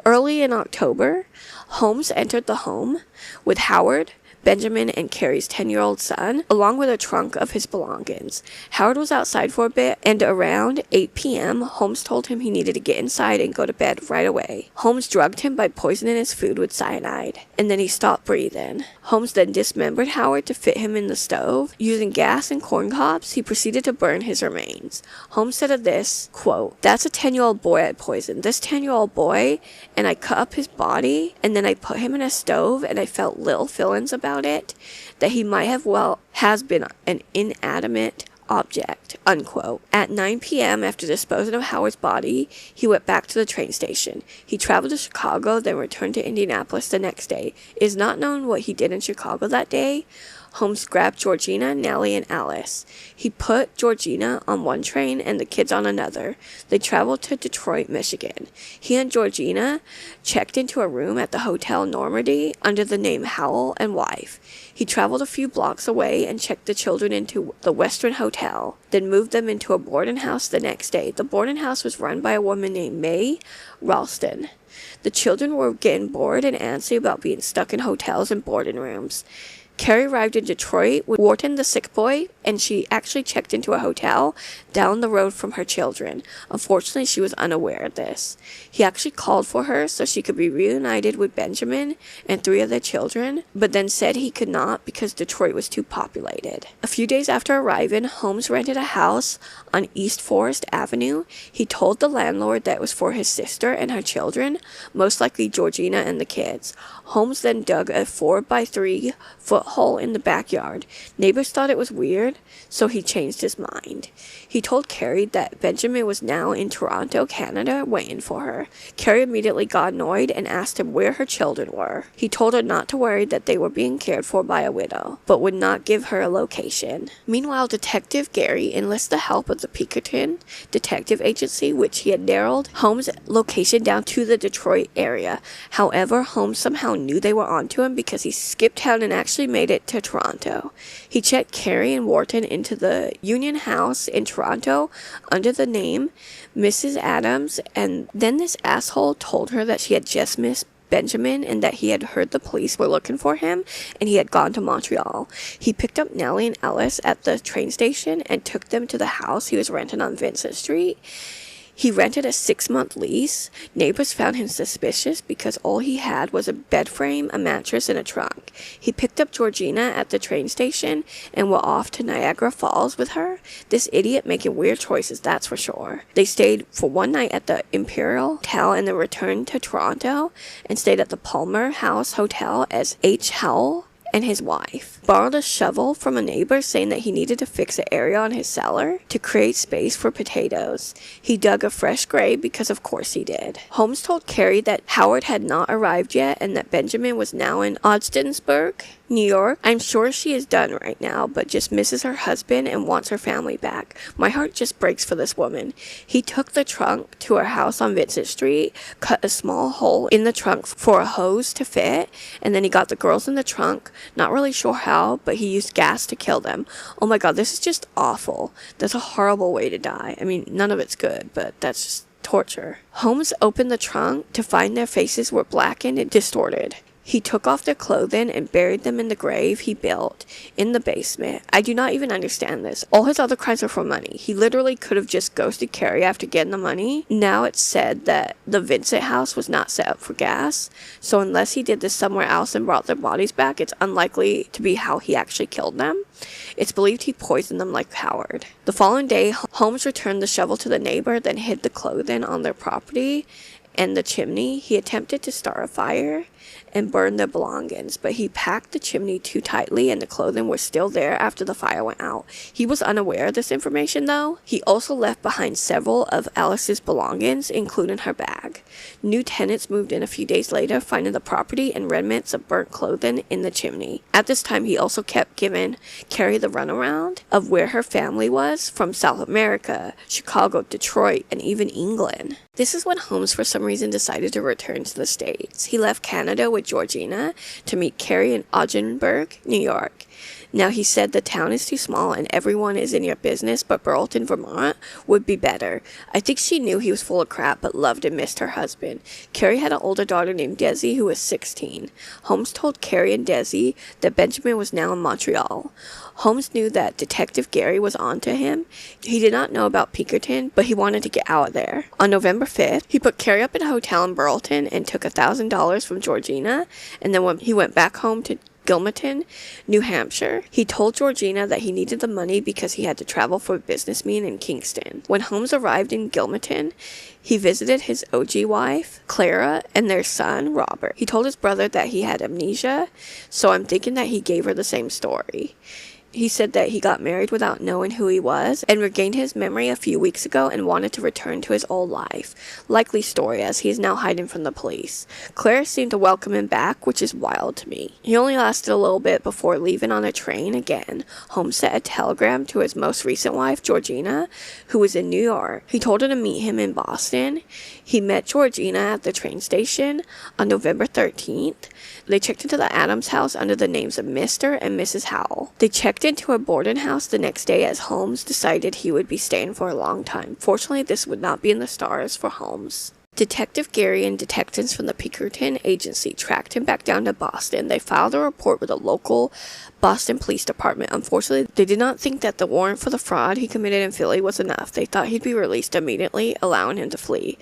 Early in October, Holmes entered the home with Howard, Benjamin, and Carrie's 10-year-old son, along with a trunk of his belongings. Howard was outside for a bit, and around 8 p.m., Holmes told him he needed to get inside and go to bed right away. Holmes drugged him by poisoning his food with cyanide, and then he stopped breathing. Holmes then dismembered Howard to fit him in the stove. Using gas and corn cobs, he proceeded to burn his remains. Holmes said of this, quote, "That's a 10-year-old boy I poisoned. This 10-year-old boy, and I cut up his body, and then I put him in a stove, and I felt little feelings about it, that he might have has been an inanimate object," unquote. At 9 p.m., after disposing of Howard's body, he went back to the train station. He traveled to Chicago, then returned to Indianapolis the next day. It is not known what he did in Chicago that day. Holmes grabbed Georgianna, Nannie, and Alice. He put Georgianna on one train and the kids on another. They traveled to Detroit, Michigan. He and Georgianna checked into a room at the Hotel Normandy under the name Howell and Wife. He traveled a few blocks away and checked the children into the Western Hotel, then moved them into a boarding house the next day. The boarding house was run by a woman named May Ralston. The children were getting bored and antsy about being stuck in hotels and boarding rooms. Carrie arrived in Detroit with Wharton, the sick boy, and she actually checked into a hotel down the road from her children. Unfortunately, she was unaware of this. He actually called for her so she could be reunited with Benjamin and 3 of their children, but then said he could not because Detroit was too populated. A few days after arriving, Holmes rented a house on East Forest Avenue. He told the landlord that it was for his sister and her children, most likely Georgiana and the kids. Holmes then dug a 4-by-3-foot hole in the backyard. Neighbors thought it was weird, so he changed his mind. He told Carrie that Benjamin was now in Toronto, Canada, waiting for her. Carrie immediately got annoyed and asked him where her children were. He told her not to worry, that they were being cared for by a widow, but would not give her a location. Meanwhile, Detective Gary enlists the help of the Pinkerton Detective Agency, which he had narrowed Holmes' location down to the Detroit area. However, Holmes somehow knew they were onto him because he skipped town and actually made it to Toronto. He checked Carrie and Wharton into the Union House in Toronto under the name Mrs. Adams, and then this asshole told her that she had just missed Benjamin and that he had heard the police were looking for him and he had gone to Montreal. He picked up Nellie and Ellis at the train station and took them to the house he was renting on Vincent Street. He rented a 6-month lease. Neighbors found him suspicious because all he had was a bed frame, a mattress, and a trunk. He picked up Georgiana at the train station and went off to Niagara Falls with her. This idiot making weird choices, that's for sure. They stayed for one night at the Imperial Hotel and then returned to Toronto and stayed at the Palmer House Hotel as H. Howell and his wife. Borrowed a shovel from a neighbor saying that he needed to fix an area on his cellar to create space for potatoes. He dug a fresh grave because of course he did. Holmes told Carrie that Howard had not arrived yet and that Benjamin was now in Ogdensburg, New York. I'm sure she is done right now, but just misses her husband and wants her family back. My heart just breaks for this woman. He took the trunk to her house on Vincent Street, cut a small hole in the trunk for a hose to fit, and then he got the girls in the trunk. Not really sure how, but he used gas to kill them. Oh my god, this is just awful. That's a horrible way to die. I mean, none of it's good, but that's just torture. Holmes opened the trunk to find their faces were blackened and distorted. He took off their clothing and buried them in the grave he built in the basement. I do not even understand this. All his other crimes are for money. He literally could have just ghosted Carrie after getting the money. Now it's said that the Vincent house was not set up for gas. So unless he did this somewhere else and brought their bodies back, it's unlikely to be how he actually killed them. It's believed he poisoned them like Howard. The following day, Holmes returned the shovel to the neighbor, then hid the clothing on their property and the chimney. He attempted to start a fire and burned their belongings, but he packed the chimney too tightly and the clothing was still there after the fire went out. He was unaware of this information though. He also left behind several of Alice's belongings, including her bag. New tenants moved in a few days later, finding the property and remnants of burnt clothing in the chimney. At this time, he also kept giving Carrie the runaround of where her family was from South America, Chicago, Detroit, and even England. This is when Holmes for some reason decided to return to the States. He left Canada with Georgiana to meet Carrie in Ogdensburg, New York. Now, he said the town is too small and everyone is in your business, but Burleson, Vermont would be better. I think she knew he was full of crap, but loved and missed her husband. Carrie had an older daughter named Desi who was 16. Holmes told Carrie and Desi that Benjamin was now in Montreal. Holmes knew that Detective Gary was on to him. He did not know about Pinkerton, but he wanted to get out of there. On November 5th, he put Carrie up in a hotel in Burleson and took $1,000 from Georgiana, and then when he went back home to Gilmerton, New Hampshire, he told Georgiana that he needed the money because he had to travel for a business meeting in Kingston. When Holmes arrived in Gilmerton, he visited his OG wife, Clara, and their son, Robert. He told his brother that he had amnesia, so I'm thinking that he gave her the same story. He said that he got married without knowing who he was and regained his memory a few weeks ago and wanted to return to his old life. Likely story, as he is now hiding from the police. Clara seemed to welcome him back, which is wild to me. He only lasted a little bit before leaving on a train again. Holmes sent a telegram to his most recent wife, Georgiana, who was in New York. He told her to meet him in Boston. He met Georgiana at the train station on November 13th. They checked into the Adams house under the names of Mr. and Mrs. Howell. They checked into a boarding house the next day as Holmes decided he would be staying for a long time. Fortunately, this would not be in the stars for Holmes. Detective Gary and detectives from the Pinkerton agency tracked him back down to Boston. They filed a report with a local Boston Police Department. Unfortunately, they did not think that the warrant for the fraud he committed in Philly was enough. They thought he'd be released immediately, allowing him to flee.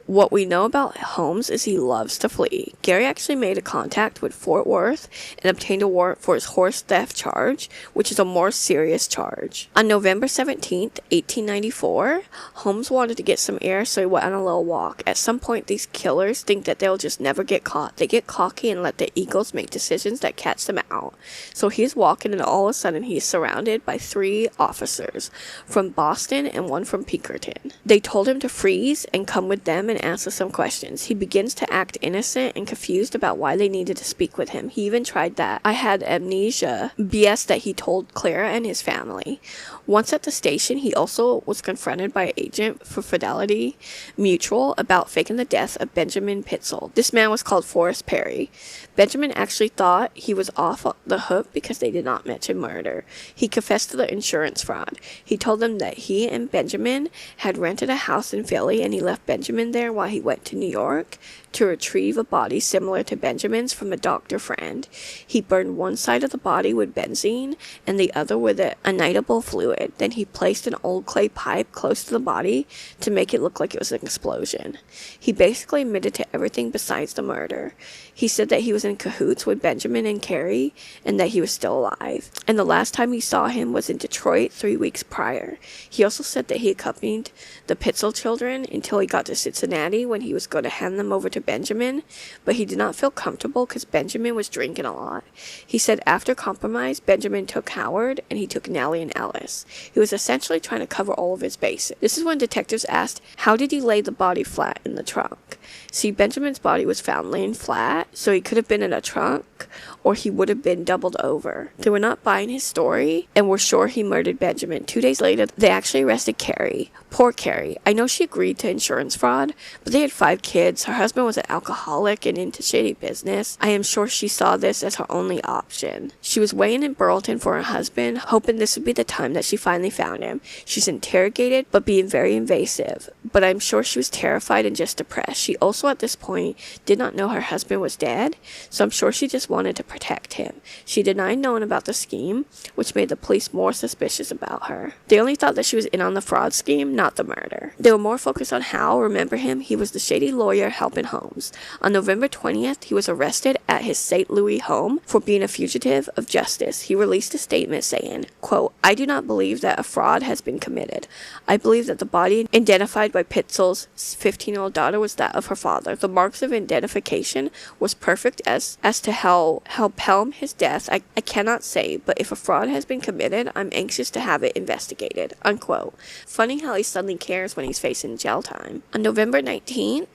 What we know about Holmes is he loves to flee. Gary actually made a contact with Fort Worth and obtained a warrant for his horse theft charge, which is a more serious charge. On November 17th, 1894, Holmes wanted to get some air, so he went on a little walk. At some point, these killers think that they'll just never get caught. They get cocky and let the egos make decisions that catch them out. So he's walking, and all of a sudden, he's surrounded by 3 officers from Boston and 1 from Pinkerton. They told him to freeze and come with them and answer some questions. He begins to act innocent and confused about why they needed to speak with him. He even tried that "I had amnesia" BS that he told Clara and his family. Once at the station, he also was confronted by an agent for Fidelity Mutual about faking the death of Benjamin Pietzel. This man was called Forrest Perry. Benjamin actually thought he was off the hook because they did not mention murder. He confessed to the insurance fraud. He told them that he and Benjamin had rented a house in Philly, and he left Benjamin there while he went to New York to retrieve a body similar to Benjamin's from a doctor friend. He burned one side of the body with benzene and the other with an ignitable fluid. Then he placed an old clay pipe close to the body to make it look like it was an explosion. He basically admitted to everything besides the murder. He said that he was in cahoots with Benjamin and Carrie and that he was still alive. And the last time he saw him was in Detroit 3 weeks prior. He also said that he accompanied the Pietzel children until he got to Cincinnati when he was going to hand them over to Benjamin, but he did not feel comfortable because Benjamin was drinking a lot. He said after compromise, Benjamin took Howard and he took Nellie and Alice. He was essentially trying to cover all of his bases. This is when detectives asked, how did he lay the body flat in the trunk? See, Benjamin's body was found laying flat, so he could have been in a trunk or he would have been doubled over. They were not buying his story and were sure he murdered Benjamin. 2 days later, they actually arrested Carrie. Poor Carrie. I know she agreed to insurance fraud, but they had 5 kids. Her husband was an alcoholic and into shady business. I am sure she saw this as her only option. She was waiting in Burlington for her husband, hoping this would be the time that she finally found him. She's interrogated, but being very invasive. But I'm sure she was terrified and just depressed. She also at this point did not know her husband was dead, so I'm sure she just wanted to protect him. She denied knowing about the scheme, which made the police more suspicious about her. They only thought that she was in on the fraud scheme, not the murder. They were more focused on Hal. Remember him? He was the shady lawyer helping Holmes. On November 20th, he was arrested at his St. Louis home for being a fugitive of justice. He released a statement saying, quote, "I do not believe that a fraud has been committed. I believe that the body identified by Pietzel's 15-year-old daughter was that of her father. The marks of identification was perfect as to how helm his death. I cannot say, but if a fraud has been committed, I'm anxious to have it investigated." Unquote. Funny how he suddenly cares when he's facing jail time. On November 19th,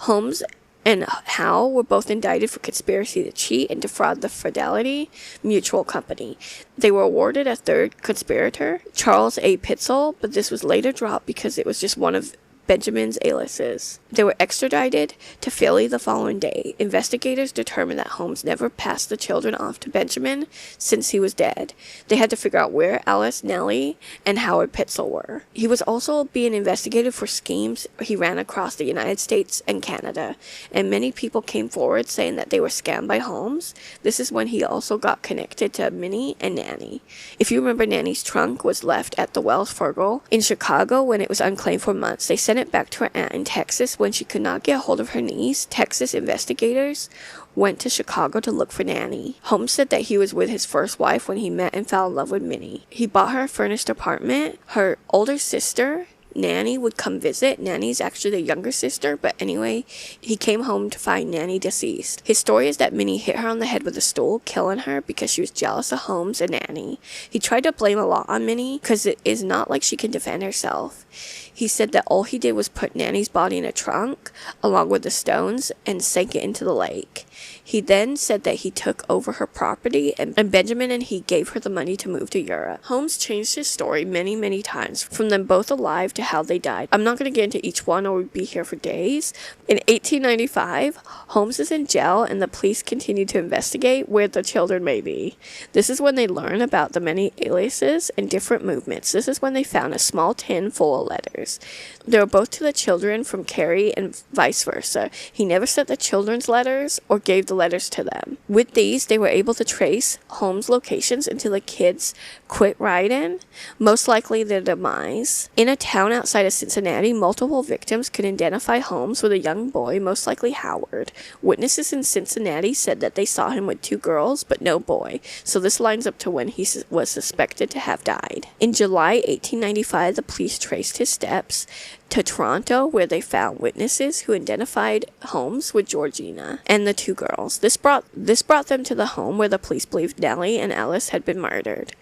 Holmes and Hal were both indicted for conspiracy to cheat and defraud the Fidelity Mutual Company. They were awarded a third conspirator, Charles A. Pietzel, but this was later dropped because it was just one of Benjamin's aliases. They were extradited to Philly the following day. Investigators determined that Holmes never passed the children off to Benjamin since he was dead. They had to figure out where Alice, Nellie, and Howard Pietzel were. He was also being investigated for schemes he ran across the United States and Canada, and many people came forward saying that they were scammed by Holmes. This is when he also got connected to Minnie and Nannie. If you remember, Nannie's trunk was left at the Wells Fargo in Chicago when it was unclaimed for months. They sent it back to her aunt in Texas when she could not get a hold of her niece. Texas investigators went to Chicago to look for Nannie. Holmes said that he was with his first wife when he met and fell in love with Minnie. He bought her a furnished apartment. Her older sister, Nannie, would come visit. Nannie's actually the younger sister, but anyway, he came home to find Nannie deceased. His story is that Minnie hit her on the head with a stool, killing her because she was jealous of Holmes and Nannie. He tried to blame a lot on Minnie because it is not like she can defend herself. He said that all he did was put Nannie's body in a trunk along with the stones and sank it into the lake. He then said that he took over her property and Benjamin and he gave her the money to move to Europe. Holmes changed his story many times, from them both alive to how they died. I'm not going to get into each one or we'd be here for days. In 1895, Holmes is in jail and the police continue to investigate where the children may be. This is when they learn about the many aliases and different movements. This is when they found a small tin full of letters. They were both to the children from Carrie and vice versa. He never sent the children's letters or gave the letters to them. With these, they were able to trace Holmes' locations until the kids quit riding, most likely their demise. In a town outside of Cincinnati, multiple victims could identify Holmes with a young boy, most likely Howard. Witnesses in Cincinnati said that they saw him with 2 girls, but no boy, so this lines up to when he was suspected to have died. In July 1895, the police traced his steps to Toronto, where they found witnesses who identified Holmes with Georgiana and the 2 girls. This brought them to the home where the police believed Nellie and Alice had been murdered.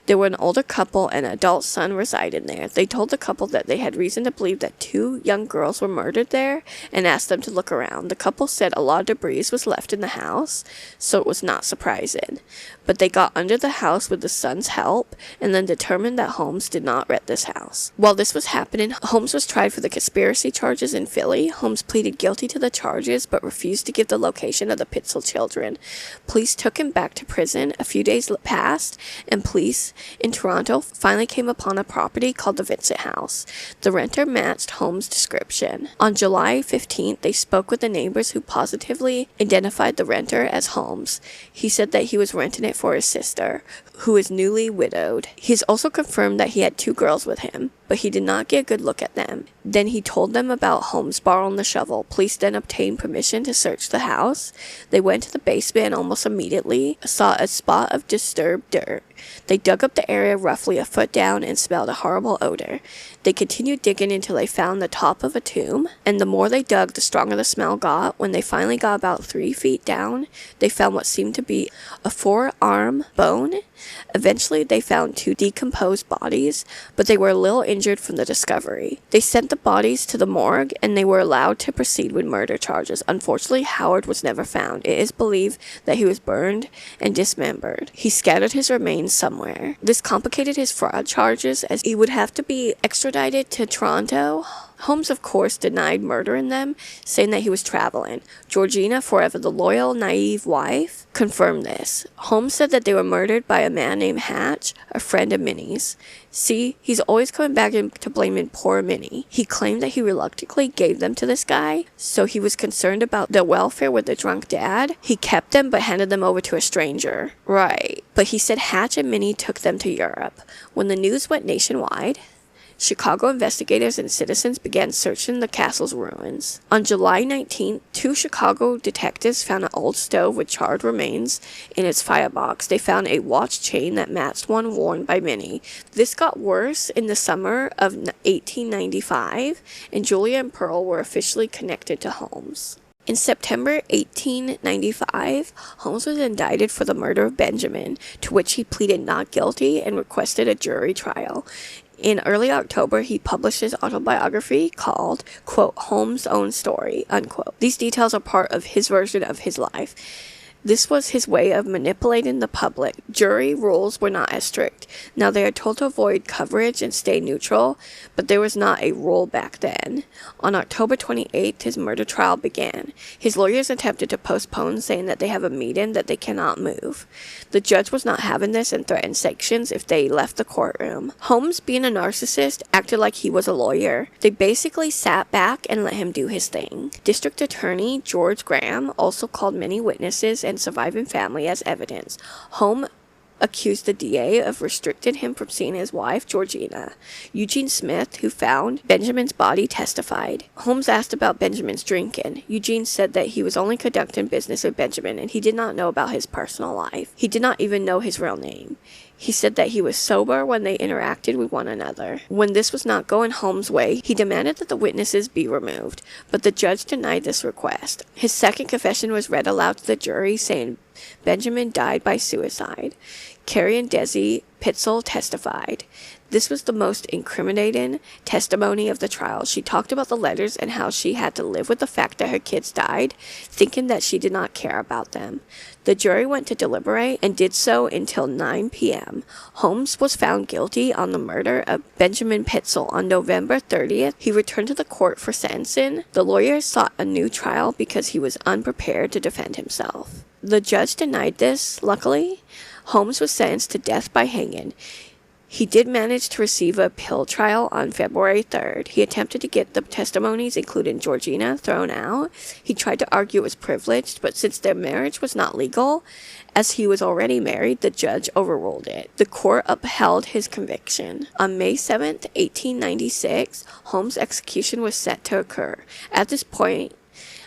There were an older couple and an adult son residing there. They told the couple that they had reason to believe that 2 young girls were murdered there and asked them to look around. The couple said a lot of debris was left in the house, so it was not surprising. But they got under the house with the son's help and then determined that Holmes did not rent this house. While this was happening, Holmes was tried for the conspiracy charges in Philly. Holmes pleaded guilty to the charges but refused to give the location of the Pietzel children. Police took him back to prison. A few days passed and police in Toronto finally came upon a property called the Vincent House. The renter matched Holmes' description. On July 15th, they spoke with the neighbors who positively identified the renter as Holmes. He said that he was renting it for his sister, who is newly widowed. He's also confirmed that he had 2 girls with him, but he did not get a good look at them. Then he told them about Holmes borrowing the shovel. Police then obtained permission to search the house. They went to the basement and almost immediately saw a spot of disturbed dirt. They dug up the area roughly a foot down and smelled a horrible odor. They continued digging until they found the top of a tomb, and the more they dug, the stronger the smell got. When they finally got about 3 feet down, they found what seemed to be a forearm bone. Eventually, they found 2 decomposed bodies, but they were a little injured from the discovery. They sent the bodies to the morgue, and they were allowed to proceed with murder charges. Unfortunately, Howard was never found. It is believed that he was burned and dismembered. He scattered his remains somewhere. This complicated his fraud charges, as he would have to be extradited to Toronto. Holmes, of course, denied murdering them, saying that he was traveling. Georgiana, forever the loyal, naive wife, confirmed this. Holmes said that they were murdered by a man named Hatch, a friend of Minnie's. See, he's always coming back to blaming poor Minnie. He claimed that he reluctantly gave them to this guy, so he was concerned about their welfare with the drunk dad. He kept them but handed them over to a stranger. Right. But he said Hatch and Minnie took them to Europe. When the news went nationwide, Chicago investigators and citizens began searching the castle's ruins. On July 19th, 2 Chicago detectives found an old stove with charred remains in its firebox. They found a watch chain that matched one worn by Minnie. This got worse in the summer of 1895, and Julia and Pearl were officially connected to Holmes. In September 1895, Holmes was indicted for the murder of Benjamin, to which he pleaded not guilty and requested a jury trial. In early October, he published his autobiography called, quote, Holmes' Own Story, unquote. These details are part of his version of his life. This was his way of manipulating the public. Jury rules were not as strict. Now they are told to avoid coverage and stay neutral, but there was not a rule back then. On October 28th, his murder trial began. His lawyers attempted to postpone, saying that they have a meeting that they cannot move. The judge was not having this and threatened sanctions if they left the courtroom. Holmes, being a narcissist, acted like he was a lawyer. They basically sat back and let him do his thing. District Attorney George Graham also called many witnesses and surviving family as evidence. Holmes accused the DA of restricting him from seeing his wife, Georgiana. Eugene Smith, who found Benjamin's body, testified. Holmes asked about Benjamin's drinking. Eugene said that he was only conducting business with Benjamin and he did not know about his personal life. He did not even know his real name. He said that he was sober when they interacted with one another. When this was not going Holmes' way, he demanded that the witnesses be removed, but the judge denied this request. His second confession was read aloud to the jury, saying Benjamin died by suicide. Carrie and Desi Pietzel testified. This was the most incriminating testimony of the trial. She talked about the letters and how she had to live with the fact that her kids died, thinking that she did not care about them. The jury went to deliberate and did so until 9 p.m. Holmes was found guilty on the murder of Benjamin Pietzel on November 30th. He returned to the court for sentencing. The lawyers sought a new trial because he was unprepared to defend himself. The judge denied this. Luckily, Holmes was sentenced to death by hanging. He did manage to receive a appeal trial on February 3rd. He attempted to get the testimonies, including Georgianna, thrown out. He tried to argue it was privileged, but since their marriage was not legal, as he was already married, the judge overruled it. The court upheld his conviction. On May 7th, 1896, Holmes' execution was set to occur. At this point,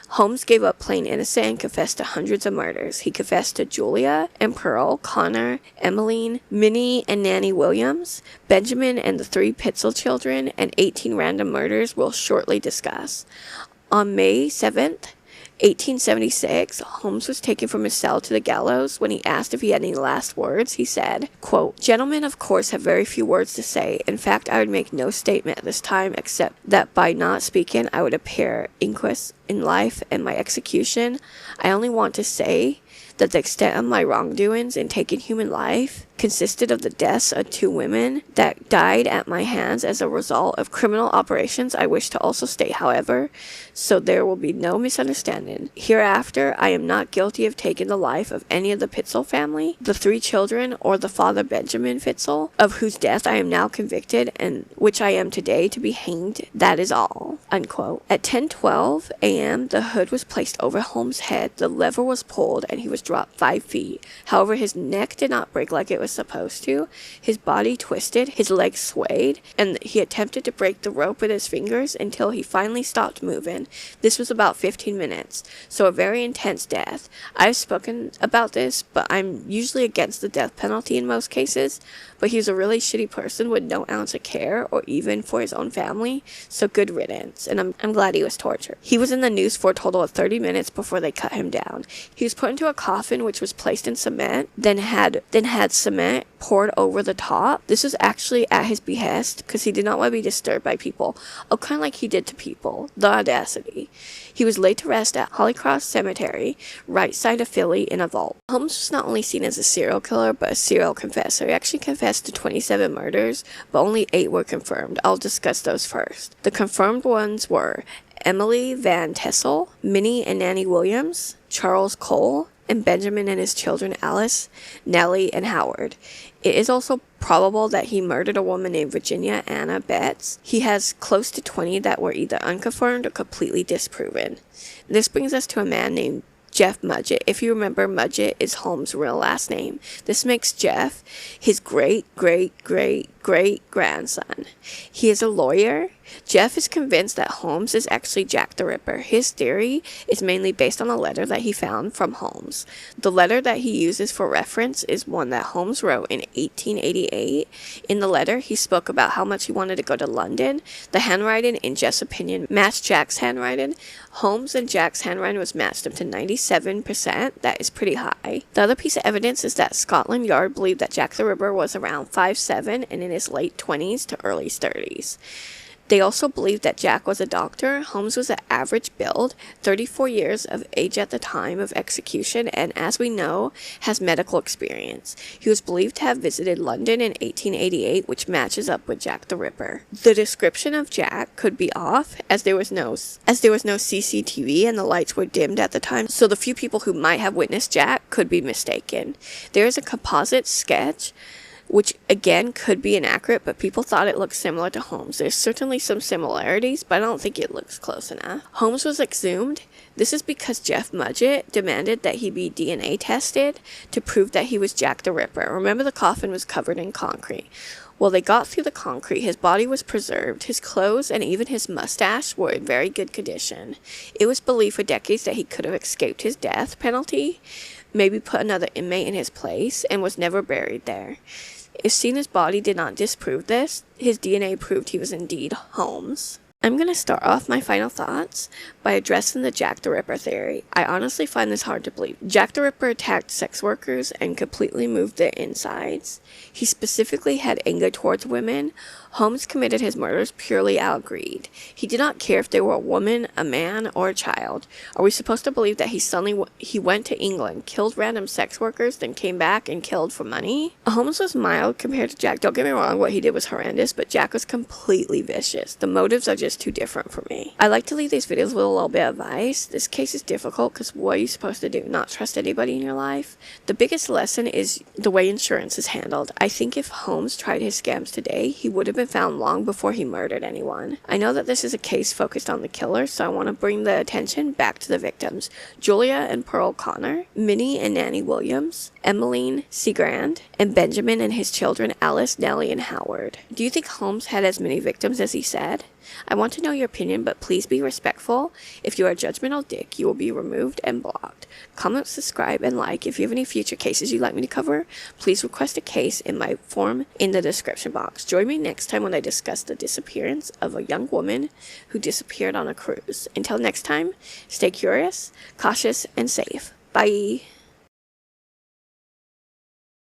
Holmes gave up plain innocent and confessed to hundreds of murders. He confessed to Julia and Pearl, Connor, Emeline, Minnie, and Nannie Williams, Benjamin and the 3 Pietzel children, and 18 random murders we'll shortly discuss. On May 7th, 1876, Holmes was taken from his cell to the gallows. When he asked if he had any last words, he said, quote, "Gentlemen, of course, have very few words to say. In fact, I would make no statement at this time except that by not speaking, I would appear inquis in life and my execution. I only want to say that the extent of my wrongdoings in taking human life consisted of the deaths of 2 women that died at my hands as a result of criminal operations. I wish to also state, however, so there will be no misunderstanding. Hereafter, I am not guilty of taking the life of any of the Pietzel family, the 3 children, or the father Benjamin Pietzel, of whose death I am now convicted, and which I am today to be hanged. That is all." Unquote. At 10:12 a.m., the hood was placed over Holmes' head, the lever was pulled, and he was dropped 5 feet. However, his neck did not break like it was supposed to. His body twisted, his legs swayed, and he attempted to break the rope with his fingers until he finally stopped moving. This was about 15 minutes, so a very intense death. I've spoken about this, but I'm usually against the death penalty in most cases, but he was a really shitty person with no ounce of care or even for his own family, so good riddance, and I'm glad he was tortured. He was in the news for a total of 30 minutes before they cut him down. He was put into a coffin which was placed in cement, then had cement poured over the top. This was actually at his behest because he did not want to be disturbed by people. Oh, kind of like he did to people. The audacity. He was laid to rest at Holy Cross Cemetery, right side of Philly, in a vault. Holmes was not only seen as a serial killer, but a serial confessor. He actually confessed to 27 murders, but only 8 were confirmed. I'll discuss those first. The confirmed ones were Emily Van Tessel, Minnie and Nannie Williams, Charles Cole, and Benjamin and his children Alice, Nellie, and Howard. It is also probable that he murdered a woman named Virginia Anna Betts. He has close to 20 that were either unconfirmed or completely disproven. This brings us to a man named Jeff Mudgett. If you remember, Mudgett is Holmes' real last name. This makes Jeff his great-great-great-great-grandson. He is a lawyer. Jeff is convinced that Holmes is actually Jack the Ripper. His theory is mainly based on a letter that he found from Holmes. The letter that he uses for reference is one that Holmes wrote in 1888. In the letter, he spoke about how much he wanted to go to London. The handwriting, in Jeff's opinion, matched Jack's handwriting. Holmes and Jack's handwriting was matched up to 97%. That is pretty high. The other piece of evidence is that Scotland Yard believed that Jack the Ripper was around 5'7" and in his late 20s to early 30s. They also believed that Jack was a doctor. Holmes was an average build, 34 years of age at the time of execution, and as we know, has medical experience. He was believed to have visited London in 1888, which matches up with Jack the Ripper. The description of Jack could be off, as there was no CCTV and the lights were dimmed at the time, so the few people who might have witnessed Jack could be mistaken. There is a composite sketch which again could be inaccurate, but people thought it looked similar to Holmes. There's certainly some similarities, but I don't think it looks close enough. Holmes was exhumed. This is because Jeff Mudgett demanded that he be DNA tested to prove that he was Jack the Ripper. Remember, the coffin was covered in concrete. While they got through the concrete, his body was preserved. His clothes and even his mustache were in very good condition. It was believed for decades that he could have escaped his death penalty, maybe put another inmate in his place, and was never buried there. If Cena's body did not disprove this, his DNA proved he was indeed Holmes. I'm going to start off my final thoughts by addressing the Jack the Ripper theory. I honestly find this hard to believe. Jack the Ripper attacked sex workers and completely moved their insides. He specifically had anger towards women. Holmes committed his murders purely out of greed. He did not care if they were a woman, a man, or a child. Are we supposed to believe that he went to England, killed random sex workers, then came back and killed for money? Holmes was mild compared to Jack. Don't get me wrong, what he did was horrendous, but Jack was completely vicious. The motives are just too different for me. I like to leave these videos with a little bit of advice. This case is difficult because what are you supposed to do? Not trust anybody in your life? The biggest lesson is the way insurance is handled. I think if Holmes tried his scams today, he would have been found long before he murdered anyone. I know that this is a case focused on the killer, so I want to bring the attention back to the victims. Julia and Pearl Connor, Minnie and Nannie Williams, Emeline Cigrand, and Benjamin and his children Alice, Nellie, and Howard. Do you think Holmes had as many victims as he said? I want to know your opinion, but please be respectful. If you are a judgmental dick, you will be removed and blocked. Comment, subscribe, and like. If you have any future cases you'd like me to cover, please request a case in my form in the description box. Join me next time when I discuss the disappearance of a young woman who disappeared on a cruise. Until next time, stay curious, cautious, and safe. Bye.